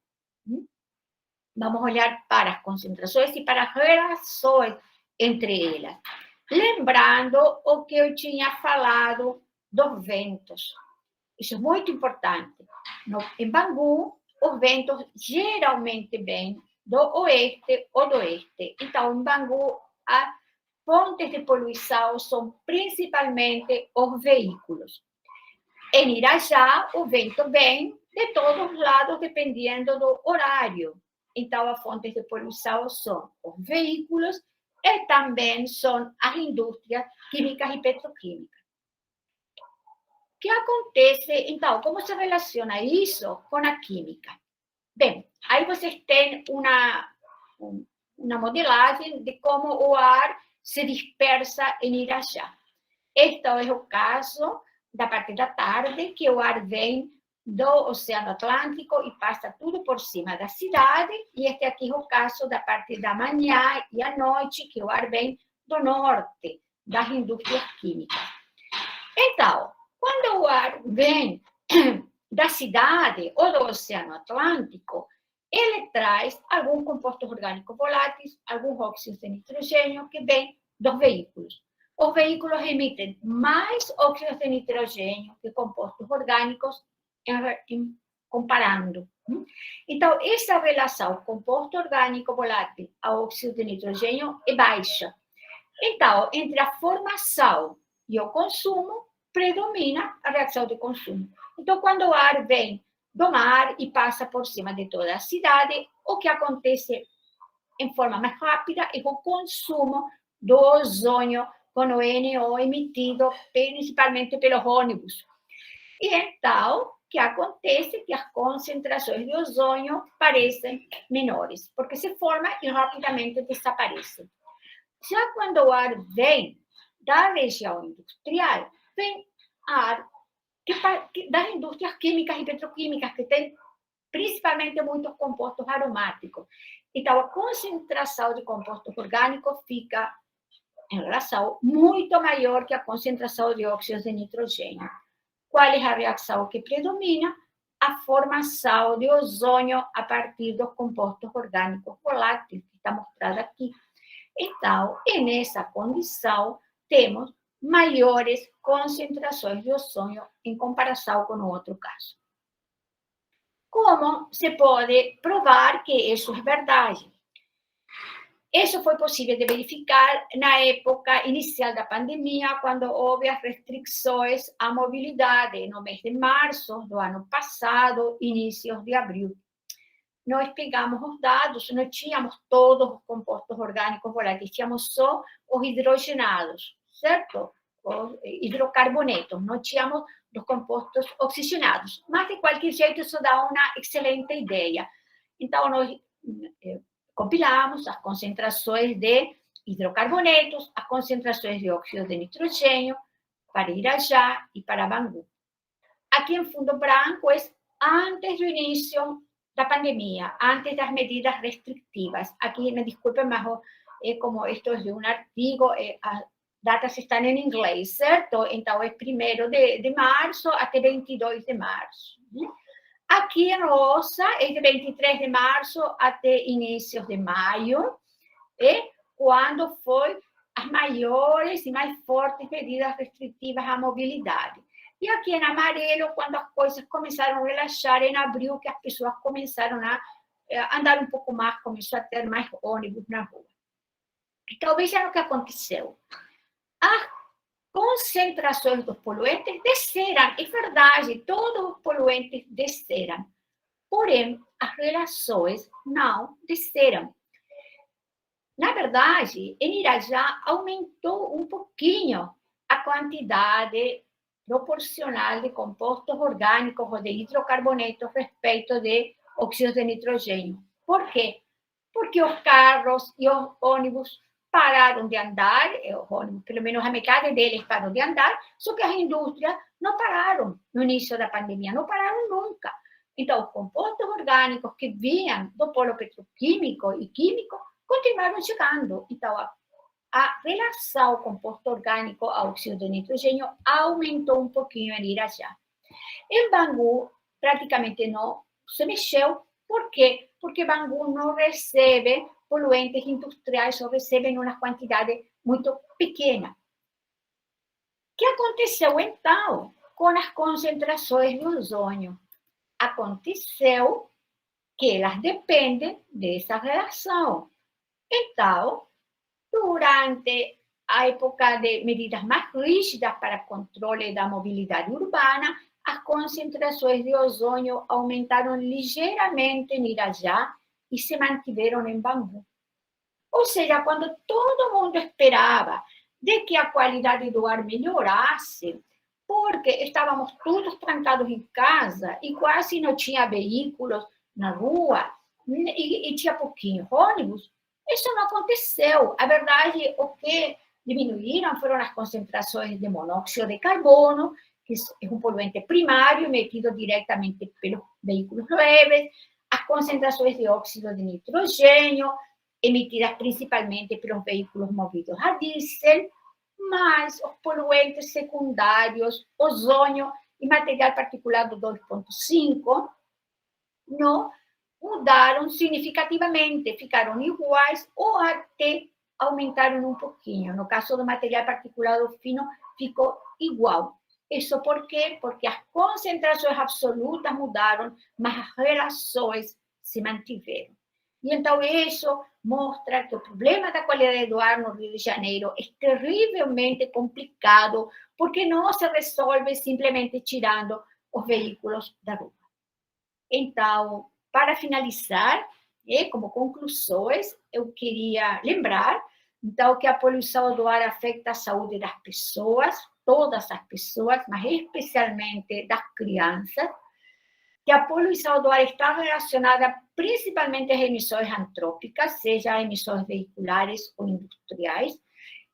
Vamos olhar para as concentrações e para as relações entre elas. Lembrando o que eu tinha falado dos ventos. Isso é muito importante. Em Bangu, os ventos geralmente vêm do oeste ou do oeste. Então, em Bangu, fontes de poluição são principalmente os veículos. Em Irajá, o vento vem de todos os lados, dependendo do horário. Então, as fontes de poluição são os veículos e também são as indústrias químicas e petroquímicas. O que acontece, então, como se relaciona isso com a química? Bem, aí vocês têm uma modelagem de como o ar se dispersa em Irajá. Este é o caso da parte da tarde, que o ar vem do Oceano Atlântico e passa tudo por cima da cidade, e este aqui é o caso da parte da manhã e à noite, que o ar vem do norte, das indústrias químicas. Então, quando o ar vem da cidade ou do Oceano Atlântico, ele traz alguns compostos orgânicos voláteis, alguns óxidos de nitrogênio que vêm dos veículos. Os veículos emitem mais óxidos de nitrogênio que compostos orgânicos, comparando. Então, essa relação composto orgânico volátil a óxido de nitrogênio é baixa. Então, entre a formação e o consumo, predomina a reação de consumo. Então, quando o ar vem do mar e passa por cima de toda a cidade, o que acontece em forma mais rápida é o consumo do ozônio com o NO emitido principalmente pelos ônibus. E então, o que acontece é que as concentrações de ozônio parecem menores, porque se forma e rapidamente desaparece. Já quando o ar vem da região industrial, vem ar das indústrias químicas e petroquímicas, que tem principalmente muitos compostos aromáticos. Então, a concentração de compostos orgânicos fica em relação muito maior que a concentração de óxidos de nitrogênio. Qual é a reação que predomina? A formação de ozônio a partir dos compostos orgânicos voláteis, que está mostrado aqui. Então, nessa condição, temos maiores concentrações de ozônio em comparação com o outro caso. Como se pode provar que isso é verdade? Isso foi possível de verificar na época inicial da pandemia, quando houve as restrições à mobilidade, no mês de março do ano passado, inícios de abril. Nós pegamos os dados, não tínhamos todos os compostos orgânicos voláteis, tínhamos só os hidrogenados, certo? Os hidrocarbonetos, não tínhamos os compostos oxigenados. Mas, de qualquer jeito, isso dá uma excelente ideia. Então, nós compilamos as concentrações de hidrocarbonetos, as concentrações de óxido de nitrogênio para Irajá e para Bangu. Aqui em fundo branco é antes do início da pandemia, antes das medidas restritivas. Aqui, me desculpem, mas como isto é de um artigo, as datas estão em inglês, certo? Então, é 1º de março até 22 de março. Aqui em rosa é de 23 de março até inícios de maio, quando foi as maiores e mais fortes medidas restritivas à mobilidade. E aqui em amarelo, quando as coisas começaram a relaxar, em abril, que as pessoas começaram a andar um pouco mais, começou a ter mais ônibus na rua. Então, vejam o que aconteceu. As concentrações dos poluentes desceram, é verdade, todos os poluentes desceram. Porém, as relações não desceram. Na verdade, em Irajá, aumentou um pouquinho a quantidade proporcional de compostos orgânicos ou de hidrocarbonetos respeito de óxidos de nitrogênio. Por quê? Porque os carros e os ônibus pararam de andar, pelo menos a metade deles parou de andar, só que as indústrias não pararam no início da pandemia, não pararam nunca. Então, os compostos orgânicos que vinham do polo petroquímico e químico continuaram chegando. Então, a relação composto orgânico a óxido de nitrogênio aumentou um pouquinho em Irajá. Em Bangu, praticamente não se mexeu. Por quê? Porque Bangu não recebe poluentes industriais, ou recebem uma quantidade muito pequena. O que aconteceu, então, com as concentrações de ozônio? Aconteceu que elas dependem dessa relação. Então, durante a época de medidas mais rígidas para controle da mobilidade urbana, as concentrações de ozônio aumentaram ligeiramente em Irajá e se mantiveram em Bangu. Ou seja, quando todo mundo esperava de que a qualidade do ar melhorasse, porque estávamos todos trancados em casa e quase não tinha veículos na rua e tinha pouquinho ônibus, isso não aconteceu. A verdade, o que diminuíram foram as concentrações de monóxido de carbono, que é um poluente primário emitido diretamente pelos veículos leves, as concentrações de óxido de nitrogênio, emitidas principalmente pelos veículos movidos a diesel, mas os poluentes secundários, ozônio e material particulado 2,5, não mudaram significativamente, ficaram iguais ou até aumentaram um pouquinho. No caso do material particulado fino, ficou igual. Isso por quê? Porque as concentrações absolutas mudaram, mas as relações se mantiveram. E então isso mostra que o problema da qualidade do ar no Rio de Janeiro é terrivelmente complicado, porque não se resolve simplesmente tirando os veículos da rua. Então, para finalizar, como conclusões, eu queria lembrar, então, que a poluição do ar afeta a saúde das pessoas, todas as pessoas, mas especialmente das crianças, que a poluição do ar está relacionada principalmente às emissões antrópicas, seja emissões veiculares ou industriais,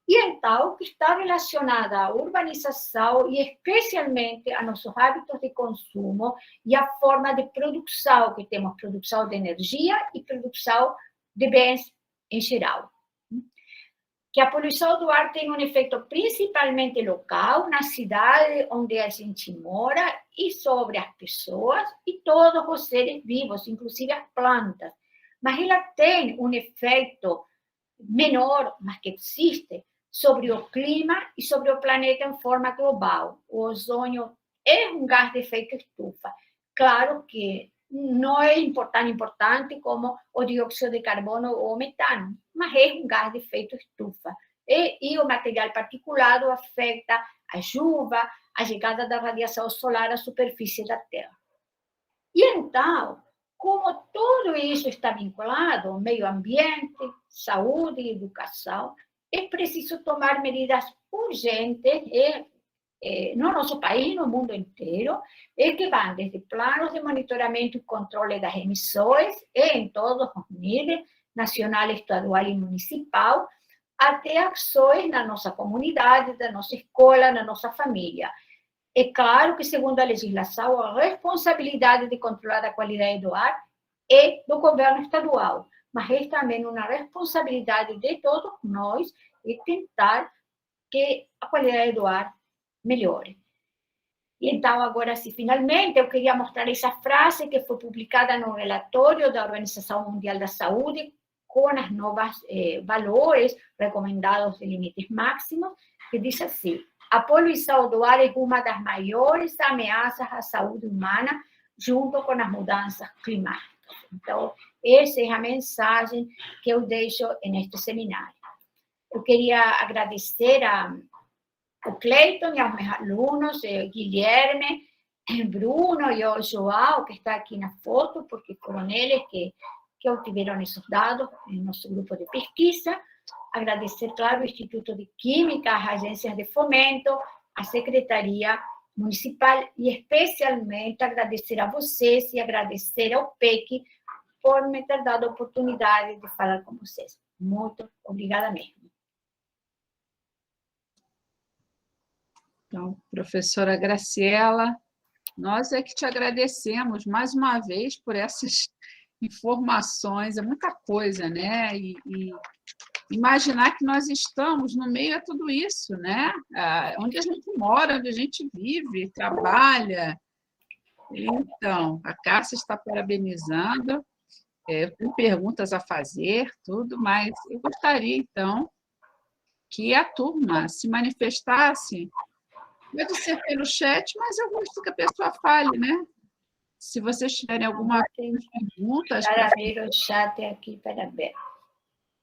e então que está relacionada à urbanização e especialmente a nossos hábitos de consumo e a forma de produção, que temos produção de energia e produção de bens em geral. Que a poluição do ar tem um efeito principalmente local, na cidade onde a gente mora, e sobre as pessoas e todos os seres vivos, inclusive as plantas. Mas ela tem um efeito menor, mas que existe, sobre o clima e sobre o planeta em forma global. O ozônio é um gás de efeito estufa. Claro que não é tão importante como o dióxido de carbono ou o metano, mas é um gás de efeito estufa. E o material particulado afeta a chuva, a chegada da radiação solar à superfície da Terra. E então, como tudo isso está vinculado ao meio ambiente, saúde e educação, é preciso tomar medidas urgentes no nosso país e no mundo inteiro, que vão desde planos de monitoramento e controle das emissões, em todos os níveis, nacional, estadual e municipal, até ações na nossa comunidade, na nossa escola, na nossa família. É claro que, segundo a legislação, a responsabilidade de controlar a qualidade do ar é do governo estadual, mas é também uma responsabilidade de todos nós tentar que a qualidade do ar melhore. E então, agora sim, finalmente, eu queria mostrar essa frase que foi publicada no relatório da Organização Mundial da Saúde, com as novas valores recomendados de limites máximos, que diz assim: a poluição do ar é uma das maiores ameaças à saúde humana, junto com as mudanças climáticas. Então, essa é a mensagem que eu deixo neste seminário. Eu queria agradecer ao Cleiton e aos meus alunos, Guilherme, Bruno e o João, que está aqui na foto, porque foram eles que obtiveram esses dados no nosso grupo de pesquisa. Agradecer, claro, ao Instituto de Química, às agências de fomento, à Secretaria Municipal e, especialmente, agradecer a vocês e agradecer ao PEC por me ter dado a oportunidade de falar com vocês. Muito obrigada mesmo. Então, professora Graciela, nós é que te agradecemos mais uma vez por essas informações, é muita coisa, né? E imaginar que nós estamos no meio a tudo isso, né? Onde a gente mora, onde a gente vive, trabalha. Então, a Cássia está parabenizando, tem perguntas a fazer, tudo, mas eu gostaria, então, que a turma se manifestasse. Pode ser pelo chat, mas eu gosto que a pessoa fale, né? Se vocês tiverem alguma pergunta... Para ver o chat aqui, para ver.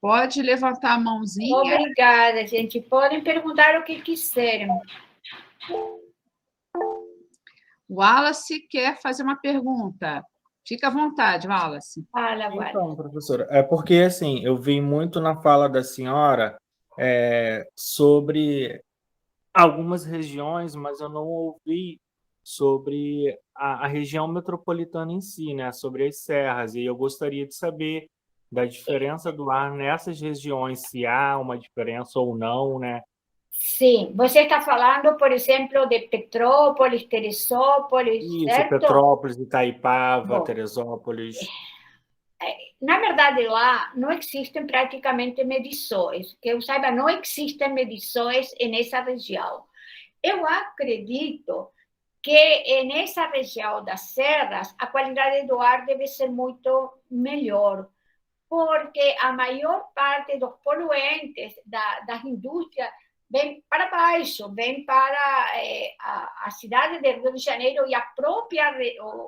Pode levantar a mãozinha. Obrigada, gente. Podem perguntar o que quiserem. Wallace quer fazer uma pergunta. Fica à vontade, Wallace. Fala, Wallace. Então, professora, é porque assim, eu vi muito na fala da senhora sobre algumas regiões, mas eu não ouvi sobre a região metropolitana em si, né? Sobre as serras. E eu gostaria de saber da diferença do ar nessas regiões, se há uma diferença ou não, né? Sim, você está falando, por exemplo, de Petrópolis, Teresópolis, Isso, certo? Petrópolis, Itaipava, Bom, Teresópolis. na verdade, lá não existem praticamente medições. Que eu saiba, não existem medições nessa região. Eu acredito que nessa região das serras, a qualidade do ar deve ser muito melhor, porque a maior parte dos poluentes das indústrias vem para baixo, vem para a cidade de Rio de Janeiro e a própria,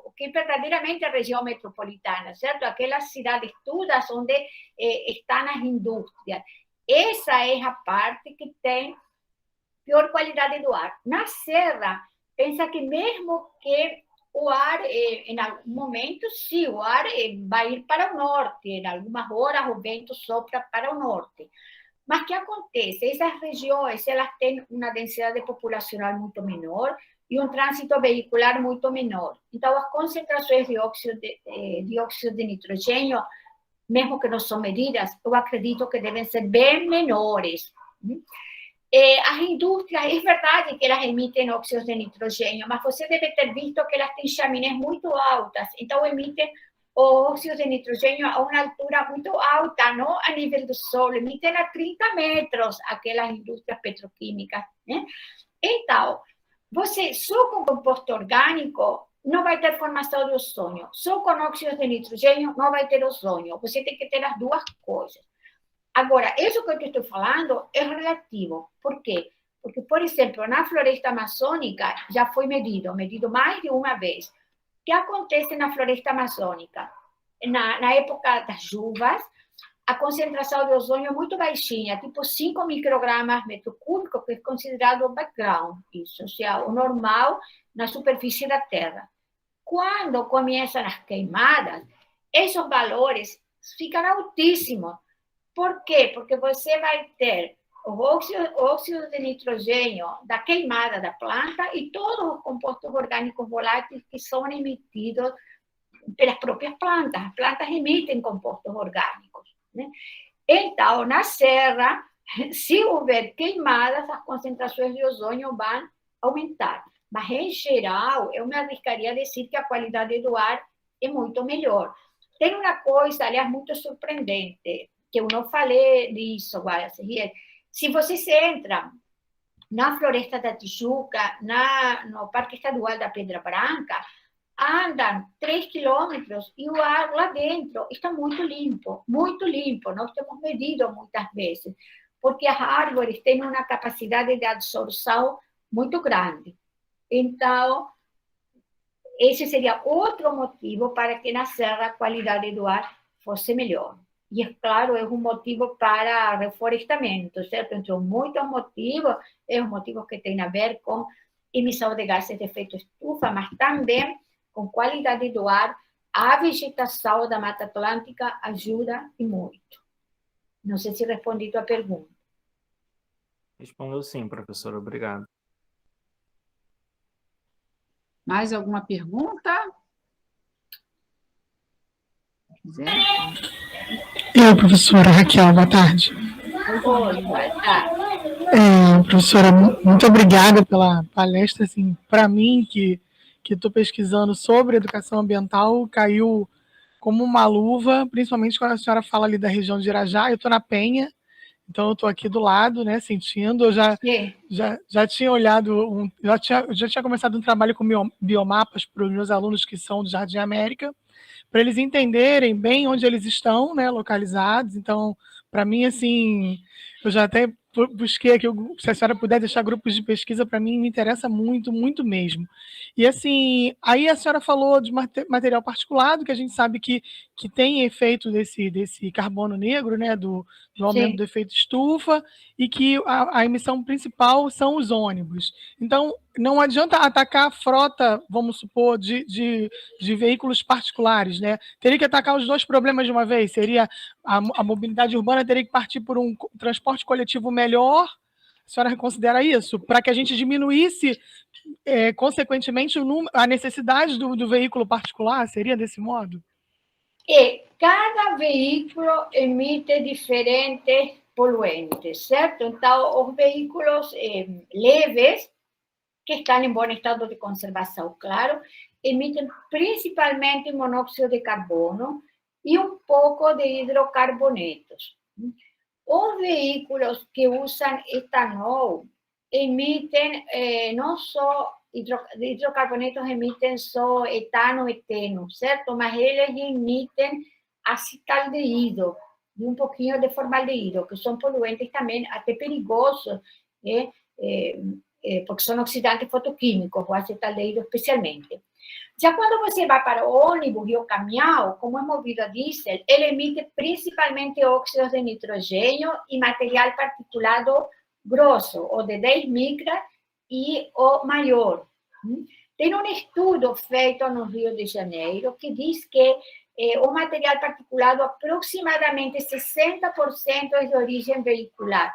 o que verdadeiramente é a região metropolitana, certo? Aquelas cidades todas onde estão as indústrias. Essa é a parte que tem pior qualidade do ar. Na serra, pensa que mesmo que o ar, em algum momento, sim, o ar vai ir para o norte, em algumas horas o vento sopra para o norte. Mas o que acontece? Essas regiões elas têm uma densidade populacional muito menor e um trânsito veicular muito menor. Então, as concentrações de dióxido de nitrogênio, mesmo que não são medidas, eu acredito que devem ser bem menores. As indústrias, é verdade que elas emitem óxidos de nitrogênio, mas você deve ter visto que elas têm chaminés muito altas, então emitem óxidos de nitrogênio a uma altura muito alta, não a nível do solo, emitem a 30 metros aquelas indústrias petroquímicas, né? Então, você só com composto orgânico não vai ter formação de ozônio, só com óxidos de nitrogênio não vai ter ozônio, você tem que ter as duas coisas. Agora, isso que eu te estou falando é relativo. Por quê? Porque, por exemplo, na floresta amazônica já foi medido mais de uma vez. O que acontece na floresta amazônica? Na época das chuvas, a concentração de ozônio é muito baixinha, tipo 5 microgramas metro cúbico, que é considerado o background, isso, ou seja, o normal na superfície da Terra. Quando começam as queimadas, esses valores ficam altíssimos. Por quê? Porque você vai ter o óxido de nitrogênio da queimada da planta e todos os compostos orgânicos voláteis que são emitidos pelas próprias plantas. As plantas emitem compostos orgânicos, né? Então, na serra, se houver queimadas, as concentrações de ozônio vão aumentar. Mas, em geral, eu me arriscaria a dizer que a qualidade do ar é muito melhor. Tem uma coisa, aliás, muito surpreendente, que eu não falei disso, Wallace. Se você entra na Floresta da Tijuca, no Parque Estadual da Pedra Branca, andam 3 quilômetros e o ar lá dentro está muito limpo, muito limpo. Nós temos medido muitas vezes, porque as árvores têm uma capacidade de absorção muito grande. Então, esse seria outro motivo para que na serra a qualidade do ar fosse melhor. E, é claro, é um motivo para reflorestamento, certo? Entre muitos motivos, é um motivo que tem a ver com emissão de gases de efeito estufa, mas também com qualidade do ar. A vegetação da Mata Atlântica ajuda e muito. Não sei se respondi a tua pergunta. Respondeu sim, professora. Obrigado. Mais alguma pergunta? Eu, professora Raquel, boa tarde. Oi, boa tarde. Professora, muito obrigada pela palestra. Assim, para mim, que estou pesquisando sobre educação ambiental, caiu como uma luva, principalmente quando a senhora fala ali da região de Irajá. Eu estou na Penha, então eu estou aqui do lado, né, sentindo. Eu já tinha olhado, já tinha começado um trabalho com biomapas para os meus alunos que são do Jardim América, para eles entenderem bem onde eles estão, né, localizados. Então, para mim, assim, eu já até busquei aqui, se a senhora puder deixar grupos de pesquisa, para mim me interessa muito, muito mesmo. E assim, aí a senhora falou de material particulado, que a gente sabe que tem efeito desse carbono negro, né, do aumento do efeito estufa, e que a emissão principal são os ônibus. Então, não adianta atacar a frota, vamos supor, de veículos particulares, né? Teria que atacar os dois problemas de uma vez. Seria a mobilidade urbana teria que partir por um transporte coletivo melhor. A senhora considera isso? Para que a gente diminuísse, consequentemente, a necessidade do veículo particular? Seria desse modo? Cada veículo emite diferentes poluentes, certo? Então, os veículos leves, que estão em bom estado de conservação, claro, emitem principalmente monóxido de carbono e um pouco de hidrocarbonetos. Os veículos que usam etanol emitem não só hidrocarbonetos, emitem só etano e eteno, certo? Mas eles emitem acetaldeído e um pouquinho de formaldeído, que são poluentes também até perigosos, né? Porque são oxidantes fotoquímicos, o acetaldeído especialmente. Já quando você vai para o ônibus e o caminhão, como é movido a diesel, ele emite principalmente óxidos de nitrogênio e material particulado grosso, ou de 10 micras e o maior. Tem um estudo feito no Rio de Janeiro que diz que o material particulado, aproximadamente 60% é de origem veicular.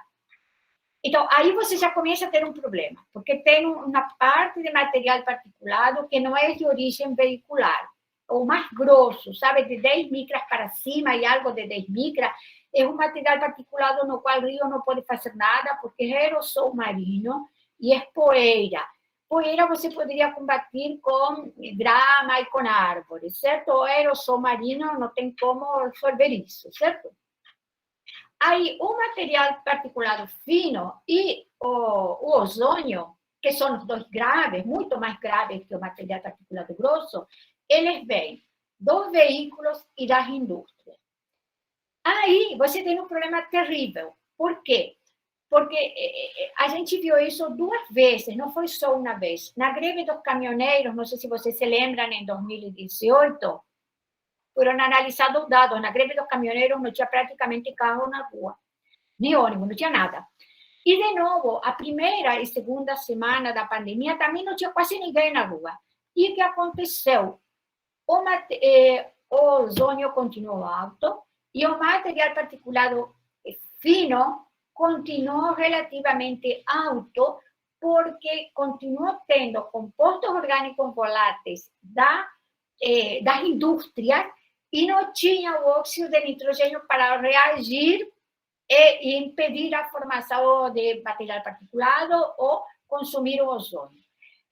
Então, aí você já começa a ter um problema, porque tem uma parte de material particulado que não é de origem veicular, ou mais grosso, sabe, de 10 micras para cima e algo de 10 micras, é um material particulado no qual o rio não pode fazer nada, porque é aerossol marinho e é poeira. Poeira você poderia combater com grama e com árvores, certo? O aerossol marinho não tem como resolver isso, certo? Aí, o material particulado fino e o ozônio, que são os dois graves, muito mais graves que o material particulado grosso, eles vêm dos veículos e das indústrias. Aí, você tem um problema terrível. Por quê? Porque a gente viu isso 2 vezes, não foi só uma vez. Na greve dos caminhoneiros, não sei se vocês se lembram, em 2018, foram analisados os dados. Na greve dos caminhoneiros não tinha praticamente carro na rua, nem ônibus, não tinha nada. E, de novo, a primeira e segunda semana da pandemia também não tinha quase ninguém na rua. E o que aconteceu? O ozônio continuou alto e o material particulado fino continuou relativamente alto, porque continuou tendo compostos orgânicos voláteis das indústrias e não tinha o óxido de nitrogênio para reagir e impedir a formação de material particulado ou consumir o ozônio.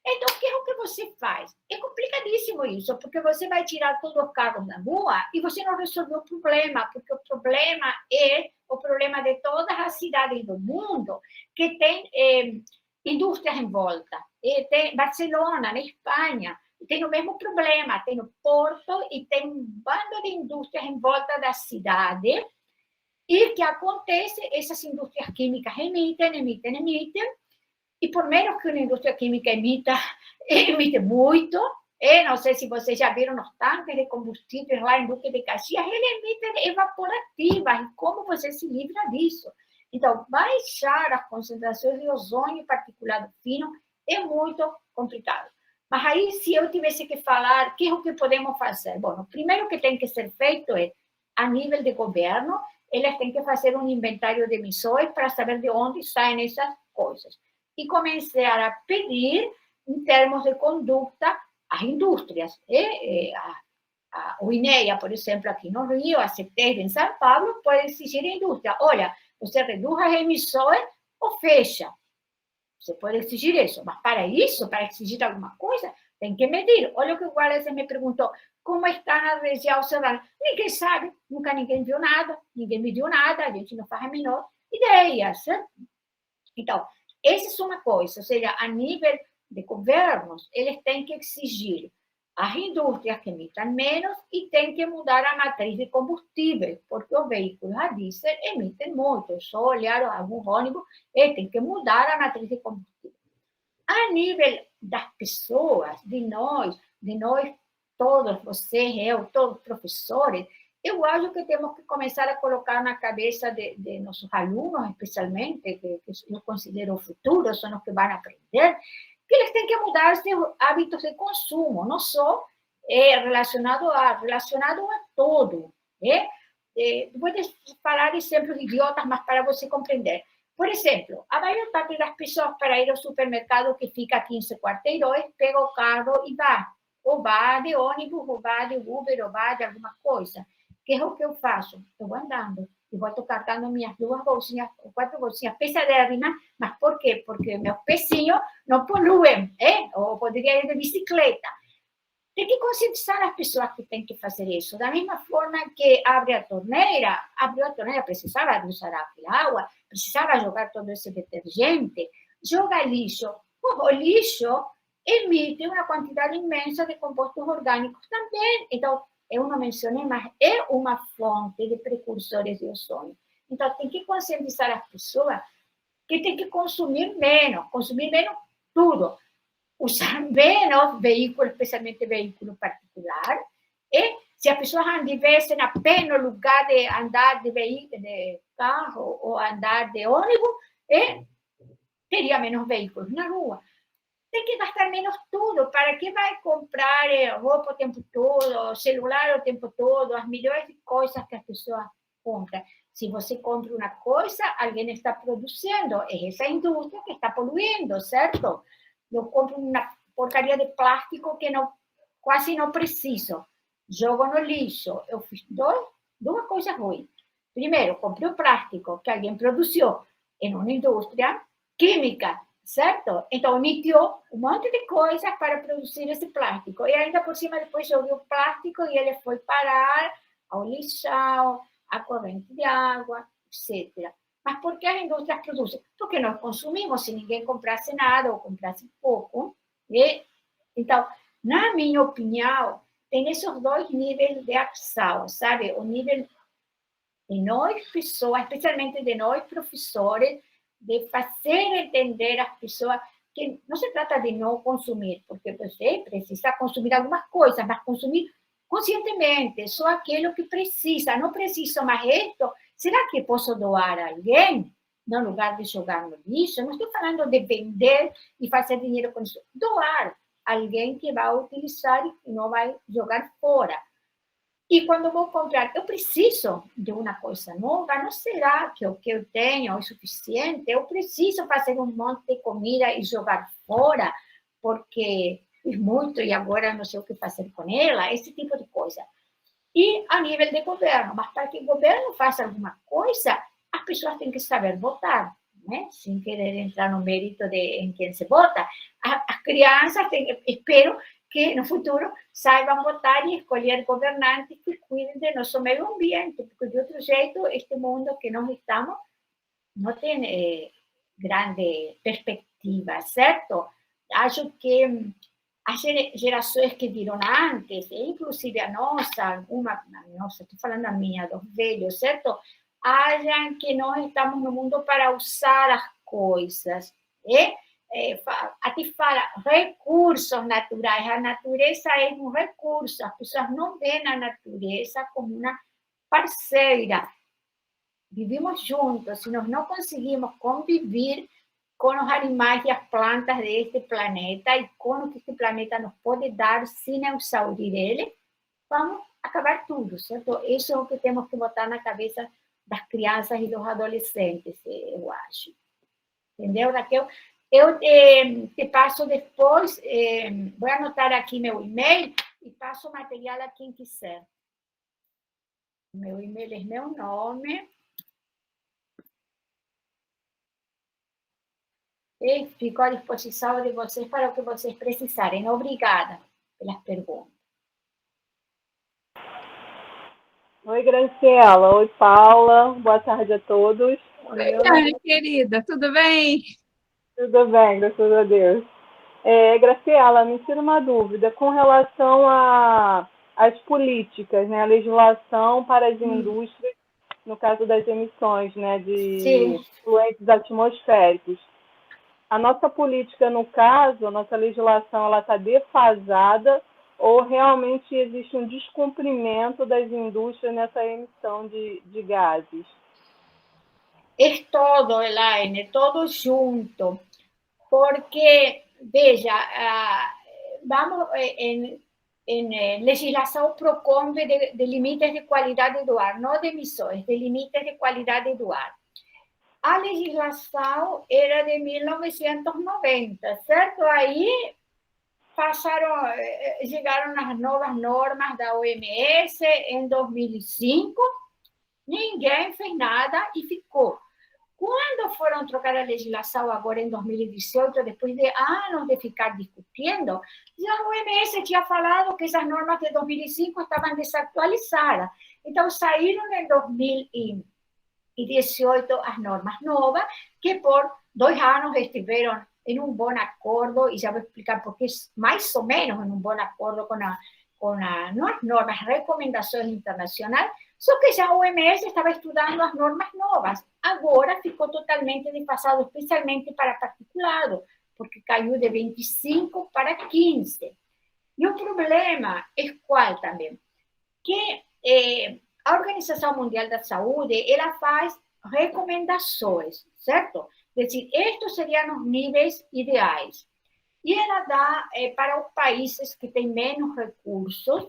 Então, o que é o que você faz? É complicadíssimo isso, porque você vai tirar todos os carros da rua e você não resolveu o problema, porque o problema é o problema de todas as cidades do mundo que tem indústrias em volta. Tem Barcelona, na Espanha, tem o mesmo problema, tem o porto e tem um bando de indústrias em volta da cidade. E o que acontece? Essas indústrias químicas emitem, e por menos que uma indústria química emite muito. Não sei se vocês já viram os tanques de combustíveis lá em Duque de Caxias, eles emitem evaporativas. E como você se livra disso? Então, baixar as concentrações de ozônio particulado fino é muito complicado. Mas aí, se eu tivesse que falar, o que é o que podemos fazer? Bom, o primeiro que tem que ser feito é, a nível de governo, eles têm que fazer um inventário de emissões para saber de onde saem essas coisas. E começar a pedir, em termos de conduta, às indústrias. O INEA, por exemplo, aqui no Rio, a CETESB em São Paulo, pode exigir à indústria: olha, você reduz as emissões ou fecha. Você pode exigir isso, mas para isso, para exigir alguma coisa, tem que medir. Olha o que o Wallace me perguntou: como está na região serrana? Ninguém sabe, nunca ninguém viu nada, ninguém mediu nada, a gente não faz a menor ideia, certo? Então, essa é uma coisa, ou seja, a nível de governos, eles têm que exigir as indústrias que emitem menos e tem que mudar a matriz de combustível, porque os veículos a diesel emitem muito. É só olhar algum ônibus e tem que mudar a matriz de combustível. A nível das pessoas, de nós todos, você, eu, todos os professores, eu acho que temos que começar a colocar na cabeça de nossos alunos, especialmente, que eu considero o futuro, são os que vão aprender, que eles têm que mudar seus hábitos de consumo, não só relacionado a todo. Vou falar exemplos idiotas, mas para você compreender. Por exemplo, a maior parte das pessoas, para ir ao supermercado, que fica a 15 quarteirões, pega o carro e vai. Ou vai de ônibus, ou vai de Uber, ou vai de alguma coisa. Que é o que eu faço? Eu vou andando. E vou carregando minhas 2 bolsinhas, 4 bolsinhas pesadérrimas. Mas por quê? Porque meus pezinhos não poluem. Ou poderia ir de bicicleta. Tem que conscientizar as pessoas que têm que fazer isso. Da mesma forma que abriu a torneira, precisava de usar aquela água, precisava jogar todo esse detergente, joga lixo. O lixo emite uma quantidade imensa de compostos orgânicos também. Então, eu não mencionei, mas é uma fonte de precursores de ozônio. Então, tem que conscientizar as pessoas que tem que consumir menos tudo. Usar menos veículos, especialmente veículo particular. E se as pessoas estivessem a pé no lugar de andar de carro ou andar de ônibus, teria menos veículos na rua. Tem que gastar menos tudo. Para que vai comprar roupa o tempo todo, celular o tempo todo, as milhões de coisas que as pessoas compram? Se você compra uma coisa, alguém está produzindo. É essa indústria que está poluindo, certo? Eu compro uma porcaria de plástico que quase não preciso. Jogo no lixo. Eu fiz duas coisas ruins. Primeiro, comprei o plástico que alguém produziu em uma indústria química, certo? Então, emitiu um monte de coisas para produzir esse plástico. E ainda por cima, depois joguei o plástico e ele foi parar ao lixão, à corrente de água, etc. Mas por que as indústrias produzem? Porque nós consumimos, se ninguém comprasse nada ou comprasse pouco. Então, na minha opinião, tem esses 2 níveis de ação, sabe? O nível de nós, pessoas, especialmente de nós, professores, de fazer entender às pessoas que não se trata de não consumir, porque você precisa consumir algumas coisas, mas consumir conscientemente, só aquilo que precisa. Não preciso mais isto. Será que posso doar a alguém, no lugar de jogar no lixo? Não estou falando de vender e fazer dinheiro com isso. Doar a alguém que vai utilizar e não vai jogar fora. E quando vou comprar, eu preciso de uma coisa nova, não será que o que eu tenho é suficiente? Eu preciso fazer um monte de comida e jogar fora, porque fiz muito e agora não sei o que fazer com ela, esse tipo de coisa. E a nível de governo, mas para que o governo faça alguma coisa, as pessoas têm que saber votar, né? Sem querer entrar no mérito de em quem se vota. As crianças, espero que no futuro saibam votar e escolher governantes que cuidem de nosso meio ambiente, porque de outro jeito, este mundo que nós estamos não tem grande perspectiva, certo? Acho que as gerações que viram antes, inclusive a nossa, estou falando a minha, dos velhos, certo? Acham que nós estamos no mundo para usar as coisas. Até fala recursos naturais. A natureza é um recurso. As pessoas não veem a natureza como uma parceira. Vivimos juntos. Se nós não conseguimos conviver com os animais e as plantas deste planeta e com o que este planeta nos pode dar sem exaurir ele, vamos acabar tudo, certo? Isso é o que temos que botar na cabeça das crianças e dos adolescentes, eu acho. Entendeu, Raquel? Eu te passo depois, vou anotar aqui meu e-mail e passo o material a quem quiser. Meu e-mail é meu nome. E fico à disposição de vocês para o que vocês precisarem. Obrigada pelas perguntas. Oi, Graciela. Oi, Paula. Boa tarde a todos. Oi, querida. Tudo bem? Tudo bem, graças a Deus. Graciela, me tira uma dúvida com relação às políticas, né, a legislação para as indústrias, no caso das emissões, né, de poluentes atmosféricos. A nossa política, no caso, a nossa legislação, ela está defasada ou realmente existe um descumprimento das indústrias nessa emissão de gases? Es todo, Elaine, todo junto, porque, veja, vamos en legislación PROCON de límites de qualidade do ar, no de emissões, de límites de qualidade do ar. A legislação era de 1990, certo? Aí llegaron las nuevas normas da OMS em 2005, ninguém fez nada e ficou. Quando foram trocar a legislação agora em 2018, depois de anos de ficar discutindo, já a OMS tinha falado que essas normas de 2005 estavam desatualizadas. Então, saíram em 2018 as normas novas, que por 2 anos estiveram em um bom acordo, e já vou explicar por que mais ou menos em um bom acordo com não as normas, recomendações internacionais, só que já a OMS estava estudando as normas novas. Agora ficou totalmente desfasado, especialmente para particulado, porque caiu de 25 para 15. E o problema é qual também? Que a Organização Mundial da Saúde, ela faz recomendações, certo? É decir, estes seriam os níveis ideais. E ela dá, para os países que têm menos recursos,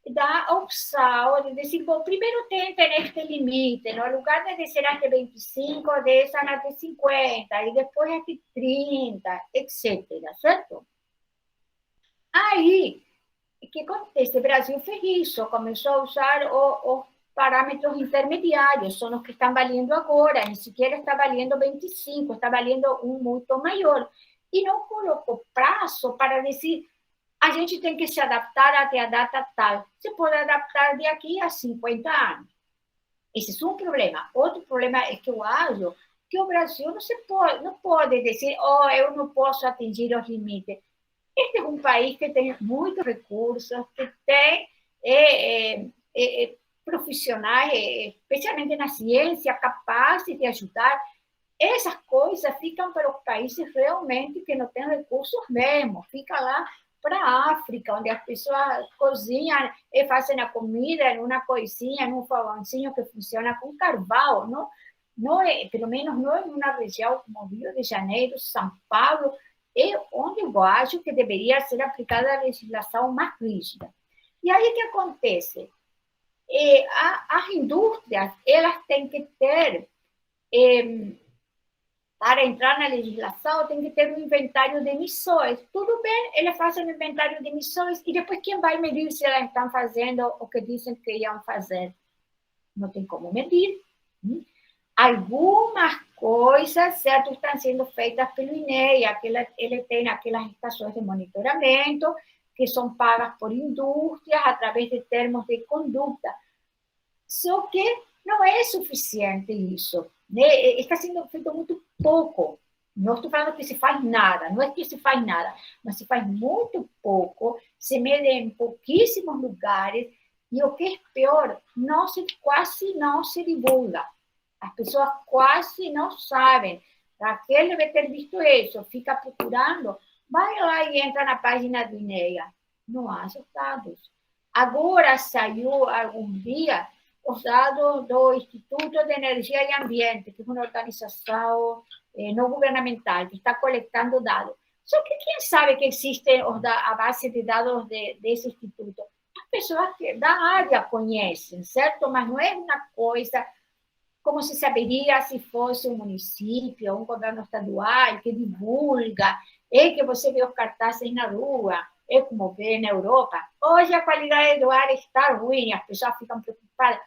dá a opção de dizer, bom, primeiro tentem este limite, no lugar de descer até 25, desçam até 50, e depois até 30, etc., certo? Aí, o que acontece? O Brasil fez isso, começou a usar os parâmetros intermediários, são os que estão valendo agora, nem sequer está valendo 25, está valendo um muito maior. E não colocou prazo para dizer, a gente tem que se adaptar até a data tal. Se pode adaptar de aqui a 50 anos. Esse é um problema. Outro problema é que eu acho que o Brasil não pode dizer, eu não posso atingir os limites. Este é um país que tem muitos recursos, que tem profissionais, especialmente na ciência, capazes de ajudar. Essas coisas ficam para os países realmente que não têm recursos mesmo. Fica lá para a África, onde as pessoas cozinham e fazem a comida em uma coisinha, em um fogãozinho que funciona com carvão, não pelo menos não em uma região como Rio de Janeiro, São Paulo, onde eu acho que deveria ser aplicada a legislação mais rígida. E aí o que acontece? As indústrias, elas têm que ter, para entrar na legislação, tem que ter um inventário de emissões. Tudo bem, eles fazem um inventário de emissões, e depois quem vai medir se elas estão fazendo o que dizem que iam fazer? Não tem como medir. Algumas coisas, certo, estão sendo feitas pelo INEA, ele tem aquelas estações de monitoramento, que são pagas por indústrias através de termos de conduta. Só que não é suficiente isso. Está sendo feito muito pouco. Não estou falando que se faz nada, não é que se faz nada, mas se faz muito pouco, se mede em pouquíssimos lugares, e o que é pior, quase não se divulga. As pessoas quase não sabem. Raquel deve ter visto isso, fica procurando, vai lá e entra na página do INEA. Não há os dados. Agora saiu algum dia os dados do Instituto de Energia e Ambiente, que é uma organização não governamental, que está coletando dados. Só que quem sabe que existe a base de dados desse instituto? As pessoas da área conhecem, certo? Mas não é uma coisa como se saberia se fosse um município, um governo estadual que divulga, que você vê os cartazes na rua, como vê na Europa. Hoje a qualidade do ar está ruim, as pessoas ficam preocupadas.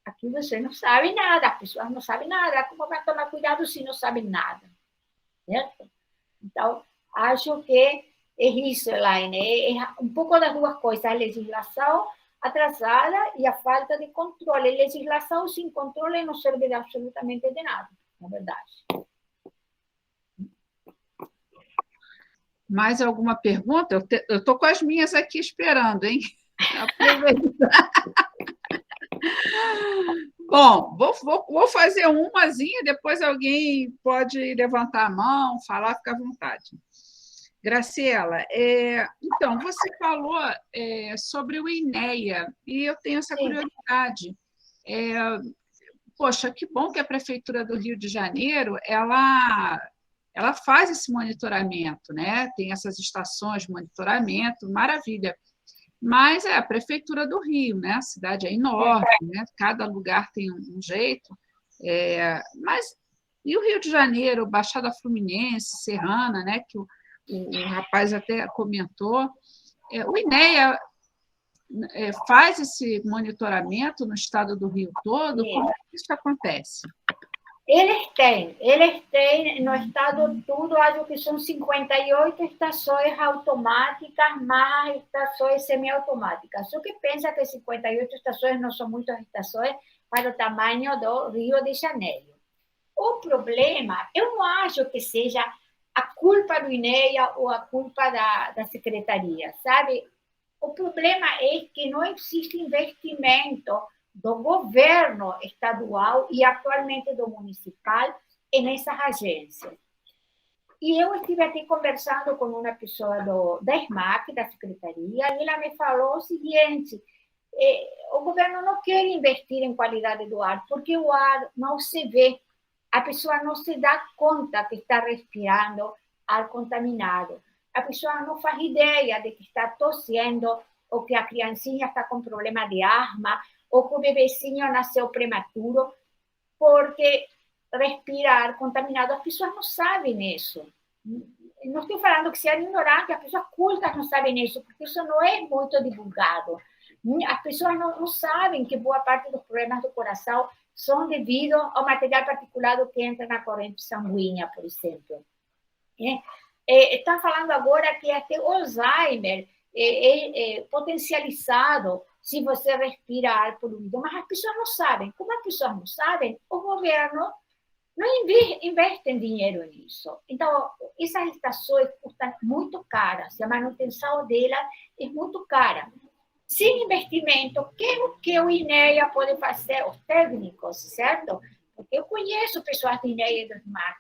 Aqui você não sabe nada, as pessoas não sabem nada. Como vai tomar cuidado se não sabem nada? Certo? Então, acho que é isso, Elaine. É um pouco das duas coisas, a legislação atrasada e a falta de controle. A legislação sem controle não serve de absolutamente de nada, na verdade. Mais alguma pergunta? Eu estou com as minhas aqui esperando, hein? Bom, vou fazer umazinha, depois alguém pode levantar a mão, falar, fica à vontade. Graciela, então, você falou sobre o INEA, e eu tenho essa curiosidade. Poxa, que bom que a Prefeitura do Rio de Janeiro, ela faz esse monitoramento, né? Tem essas estações de monitoramento, maravilha. Mas é a Prefeitura do Rio, né? A cidade é enorme, né? Cada lugar tem um jeito. Mas e o Rio de Janeiro, Baixada Fluminense, Serrana, né? Que o rapaz até comentou. O INEA faz esse monitoramento no estado do Rio todo? Como isso acontece? Eles têm no estado todo, acho que são 58 estações automáticas, mais estações semiautomáticas. Só que pensa que 58 estações não são muitas estações para o tamanho do Rio de Janeiro. O problema, eu não acho que seja a culpa do INEA ou a culpa da secretaria, sabe? O problema é que não existe investimento do governo estadual e atualmente do municipal nessas agências. E eu estive aqui conversando com uma pessoa da SMAC, da secretaria, e ela me falou o seguinte: o governo não quer investir em qualidade do ar, porque o ar não se vê, a pessoa não se dá conta que está respirando ar contaminado, a pessoa não faz ideia de que está tossindo, ou que a criancinha está com problema de asma, ou que o bebezinho nasceu prematuro, porque respirar contaminado, as pessoas não sabem isso. Não estou falando que sejam ignorantes, as pessoas cultas não sabem isso, porque isso não é muito divulgado. As pessoas não sabem que boa parte dos problemas do coração são devido ao material particulado que entra na corrente sanguínea, por exemplo. Estão falando agora que até o Alzheimer é potencializado se você respira ar poluído, mas as pessoas não sabem. Como as pessoas não sabem, o governo não investe dinheiro nisso. Então, essas estações custam muito caras, a manutenção delas é muito cara. Sem investimento, o que o INEA pode fazer? Os técnicos, certo? Porque eu conheço pessoas do INEA e dos SMAC,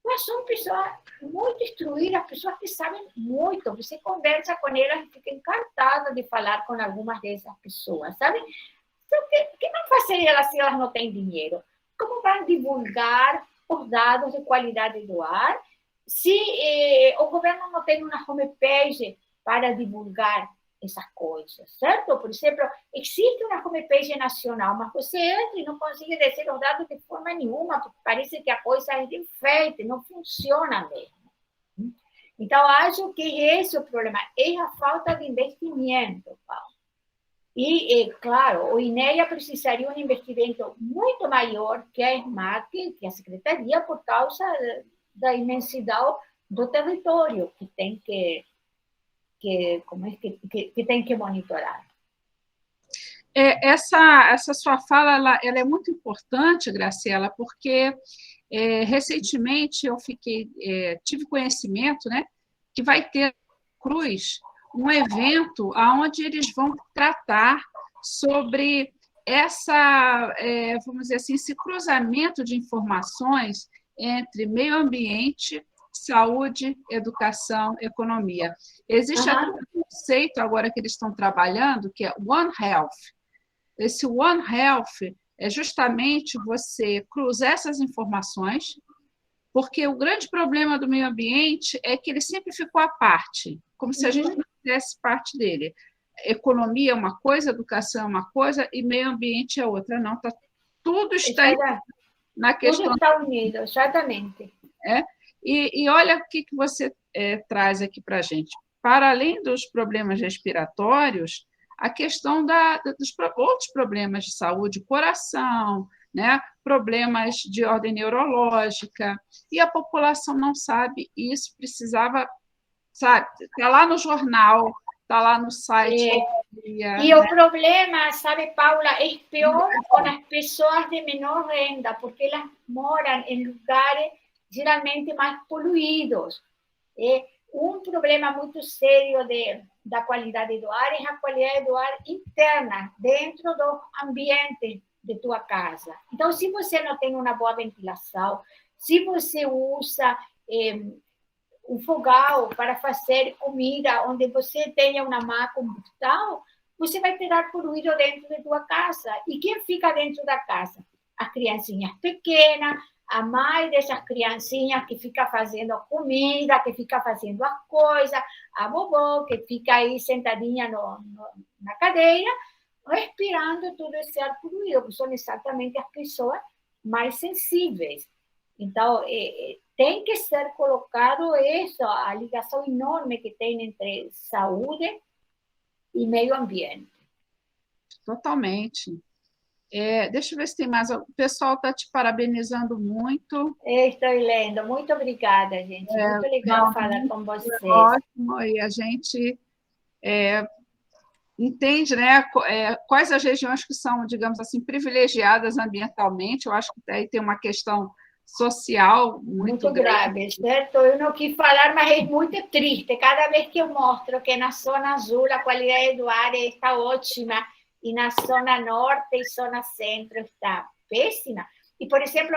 mas são pessoas muito instruídas, pessoas que sabem muito. Você conversa com elas e fica encantada de falar com algumas dessas pessoas, sabe? Então, o que vão fazer elas se elas não têm dinheiro? Como vão divulgar os dados de qualidade do ar se o governo não tem uma homepage para divulgar essas coisas, certo? Por exemplo, existe uma homepage nacional, mas você entra e não consegue descer os dados de forma nenhuma, porque parece que a coisa é de enfeite, não funciona mesmo. Então, acho que esse é o problema, é a falta de investimento, Paulo. E, claro, o INEA precisaria de um investimento muito maior que a SMAC, que a Secretaria, por causa da imensidão do território que tem que tem que monitorar. Essa sua fala ela é muito importante, Graciela, porque recentemente eu tive conhecimento, né, que vai ter Cruz um evento onde eles vão tratar sobre vamos dizer assim, esse cruzamento de informações entre meio ambiente, saúde, educação, economia. Existe até um conceito agora que eles estão trabalhando, que é One Health. Esse One Health é justamente você cruzar essas informações, porque o grande problema do meio ambiente é que ele sempre ficou à parte, como se a gente não fizesse parte dele. Economia é uma coisa, educação é uma coisa e meio ambiente é outra. Não, tudo está na questão... Tudo está unido, exatamente. E olha o que você traz aqui para a gente. Para além dos problemas respiratórios, a questão dos outros problemas de saúde, coração, né? Problemas de ordem neurológica, e a população não sabe isso, precisava, sabe, está lá no jornal, está lá no site. E o problema, sabe, Paula, é pior com as pessoas de menor renda, porque elas moram em lugares geralmente mais poluídos. um problema muito sério da qualidade do ar é a qualidade do ar interna, dentro do ambiente de tua casa. Então, se você não tem uma boa ventilação, se você usa um fogão para fazer comida onde você tenha uma má combustão, você vai ter ar poluído dentro de tua casa. E quem fica dentro da casa? As criancinhas pequenas, a mãe dessas criancinhas que fica fazendo comida, que fica fazendo as coisas, a vovó que fica aí sentadinha na cadeira, respirando todo esse ar poluído, que são exatamente as pessoas mais sensíveis. Então, tem que ser colocado isso, a ligação enorme que tem entre saúde e meio ambiente. Totalmente. Deixa eu ver se tem mais. O pessoal está te parabenizando muito. Estou lendo. Muito obrigada, gente. Muito legal falar com vocês. Ótimo. E a gente entende, né, quais as regiões que são, digamos assim, privilegiadas ambientalmente. Eu acho que aí tem uma questão social muito grave, certo? Eu não quis falar, mas é muito triste. Cada vez que eu mostro que na zona azul a qualidade do ar está ótima e na zona norte e zona centro está péssima. E, por exemplo,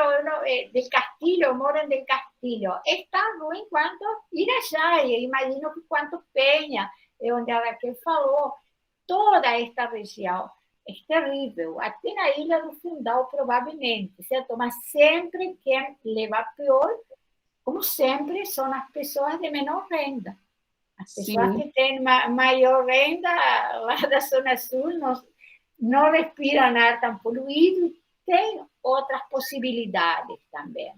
del Castillo, eu moro em Del Castillo, está ruim quanto Irajá, e imagino que quanto Penha, onde a Raquel falou, toda esta região é terrível, até na Ilha do Fundão, provavelmente, certo? Mas sempre quem leva pior, como sempre, são as pessoas de menor renda. As pessoas que têm maior renda lá da Zona Sul não respiram ar tão poluído e tem outras possibilidades também.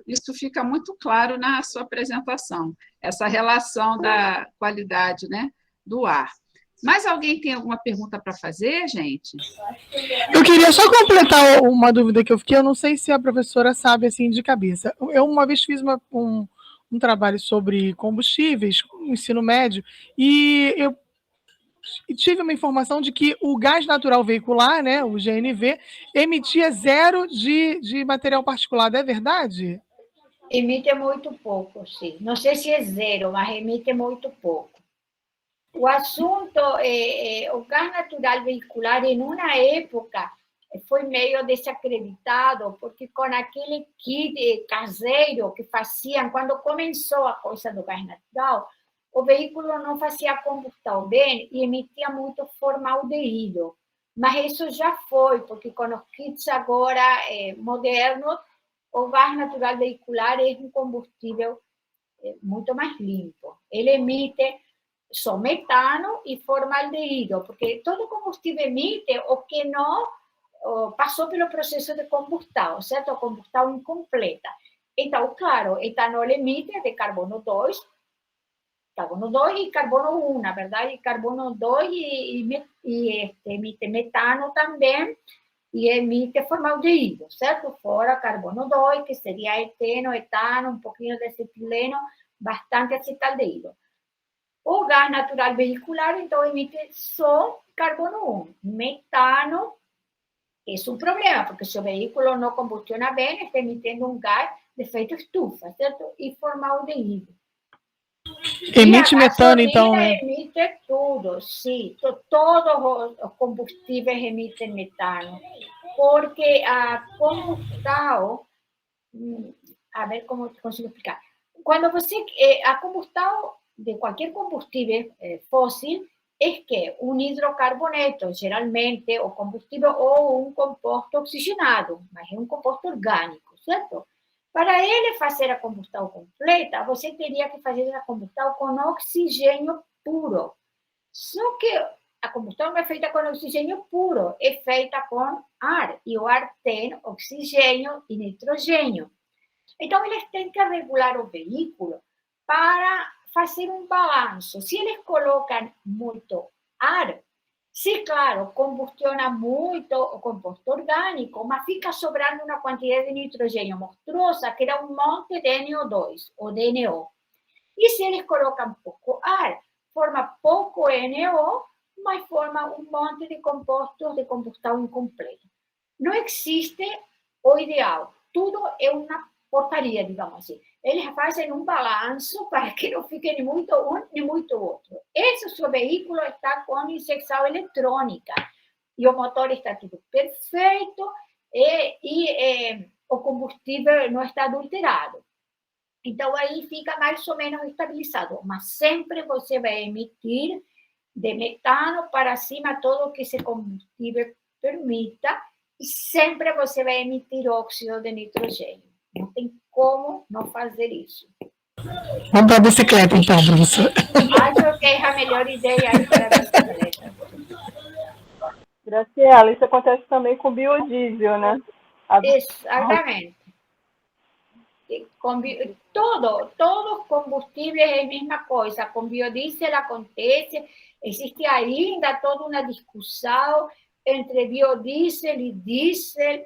Isso fica muito claro na sua apresentação, essa relação da qualidade, né, do ar. Mais alguém tem alguma pergunta para fazer, gente? Eu queria só completar uma dúvida que eu fiquei, eu não sei se a professora sabe assim de cabeça. Eu uma vez fiz um trabalho sobre combustíveis no ensino médio e eu tive uma informação de que o gás natural veicular, né, o GNV, emitia 0 de material particulado. É verdade? Emite muito pouco, sim. Não sei se é 0, mas emite muito pouco. O assunto, o gás natural veicular, em uma época, foi meio desacreditado, porque com aquele kit caseiro que faziam, quando começou a coisa do gás natural, o veículo não fazia combustão bem e emitia muito formaldeído. Mas isso já foi, porque com os kits agora modernos, o gás natural veicular é um combustível muito mais limpo. Ele emite só metano e formaldeído, porque todo combustível emite o que não passou pelo processo de combustão, certo? A combustão incompleta. Então, claro, etanol emite de carbono 2 e carbono 1, na verdade, carbono 2 e emite metano também, e emite formaldeído, certo? Fora carbono 2, que seria etano, um pouquinho de acetileno, bastante acetaldeído. O gás natural vehicular, então, emite só carbono 1. Metano é um problema, porque se o veículo não combustiona bem, está emitindo um gás de efeito estufa, certo? E formaldeído. Emite metano, então, né? Emite tudo, sim. Todos os combustíveis emitem metano. Porque a combustão... A ver como consigo explicar. Quando você... A combustão de qualquer combustível fóssil é que um hidrocarboneto, geralmente o combustível ou um composto oxigenado, mas é um composto orgânico, certo? Para ele fazer a combustão completa, você teria que fazer a combustão com oxigênio puro. Só que a combustão não é feita com oxigênio puro, é feita com ar, e o ar tem oxigênio e nitrogênio. Então, eles têm que regular o veículo para fazer um balanço. Se eles colocam muito ar, sim, claro, combustiona muito o composto orgânico, mas fica sobrando uma quantidade de nitrogênio monstruosa, que dá um monte de NO2, ou de NO. E se eles colocam pouco ar, forma pouco NO, mas forma um monte de compostos de combustão incompleta. Não existe o ideal. Tudo é uma porcaria, digamos assim. Eles fazem um balanço para que não fique nem muito um nem muito outro. Esse seu veículo está com injeção eletrônica e o motor está tudo perfeito e o combustível não está adulterado. Então, aí fica mais ou menos estabilizado, mas sempre você vai emitir de metano para cima todo o que esse combustível permita e sempre você vai emitir óxido de nitrogênio. Não tem como não fazer isso. Vamos para a bicicleta, então, professora. Acho que é a melhor ideia aí para a bicicleta. Graciela, isso acontece também com biodiesel, né? Exatamente. Todos os combustíveis é a mesma coisa. Com biodiesel acontece, existe ainda toda uma discussão entre biodiesel e diesel,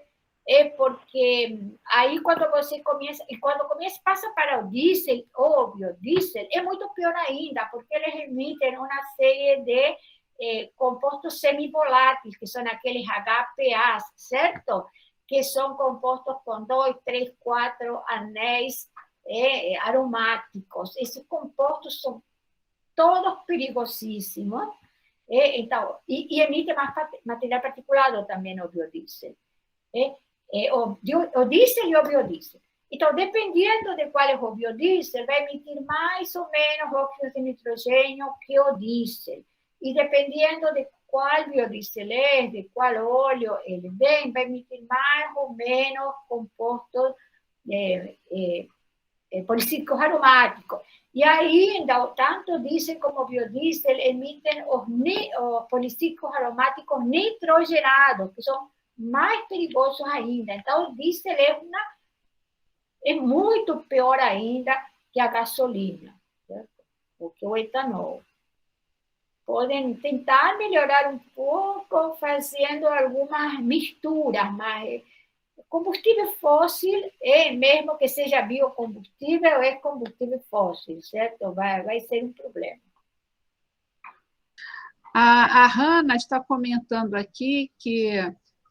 porque aí quando você começa, e quando passa para o diesel ou o biodiesel, é muito pior ainda, porque eles emitem uma série de compostos semivoláteis, que são aqueles HPAs, certo? Que são compostos com 2, 3, 4 anéis aromáticos. Esses compostos são todos perigosíssimos. Então, e emite mais material particulado também o biodiesel. O diesel e o biodiesel. Então, dependendo de qual é o biodiesel, vai emitir mais ou menos óxido de nitrogênio que o diesel. E dependendo de qual biodiesel é, de qual óleo ele vem, vai emitir mais ou menos compostos policíclicos aromáticos. E ainda, tanto diesel como biodiesel emitem os policíclicos aromáticos nitrogenados, que são mais perigosos ainda. Então, o diesel é muito pior ainda que a gasolina, certo? Ou que o etanol. Podem tentar melhorar um pouco fazendo algumas misturas, mas combustível fóssil, mesmo que seja biocombustível, é combustível fóssil, certo? Vai ser um problema. A Hanna está comentando aqui que,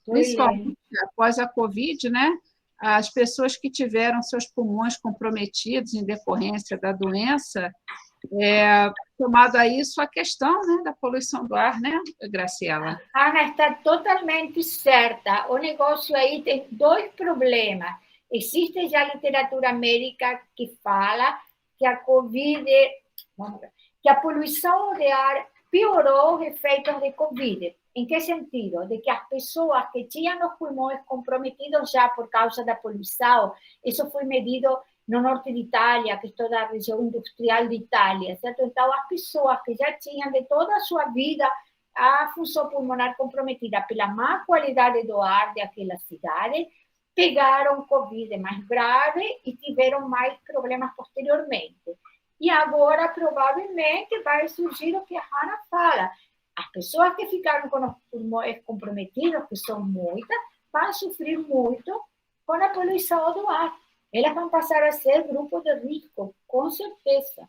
principalmente após a Covid, né, as pessoas que tiveram seus pulmões comprometidos em decorrência da doença, somado a isso, a questão, né, da poluição do ar, né, Graciela? Ana está totalmente certa. O negócio aí tem dois problemas. Existe já literatura médica que fala que a Covid, que a poluição de ar piorou os efeitos de Covid. Em que sentido? De que as pessoas que tinham os pulmões comprometidos já por causa da poluição, isso foi medido no norte de Itália, que é toda a região industrial de Itália, certo? Então, as pessoas que já tinham de toda a sua vida a função pulmonar comprometida pela má qualidade do ar daquela cidade, pegaram Covid mais grave e tiveram mais problemas posteriormente. E agora, provavelmente, vai surgir o que a Hanna fala. As pessoas que ficaram com os pulmões comprometidos, que são muitas, vão sofrer muito com a poluição do ar. Elas vão passar a ser grupo de risco, com certeza.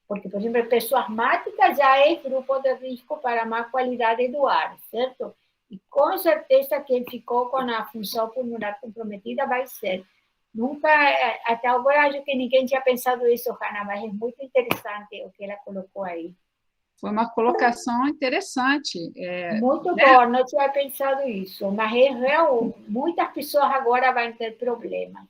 Porque, por exemplo, pessoa asmática já é grupo de risco para a má qualidade do ar, certo? E, com certeza, quem ficou com a função pulmonar comprometida vai ser. Nunca, até agora, acho que ninguém tinha pensado isso, Hanna, mas é muito interessante o que ela colocou aí. Foi uma colocação interessante. Muito bom, não tinha pensado isso, mas é real. Muitas pessoas agora vão ter problemas.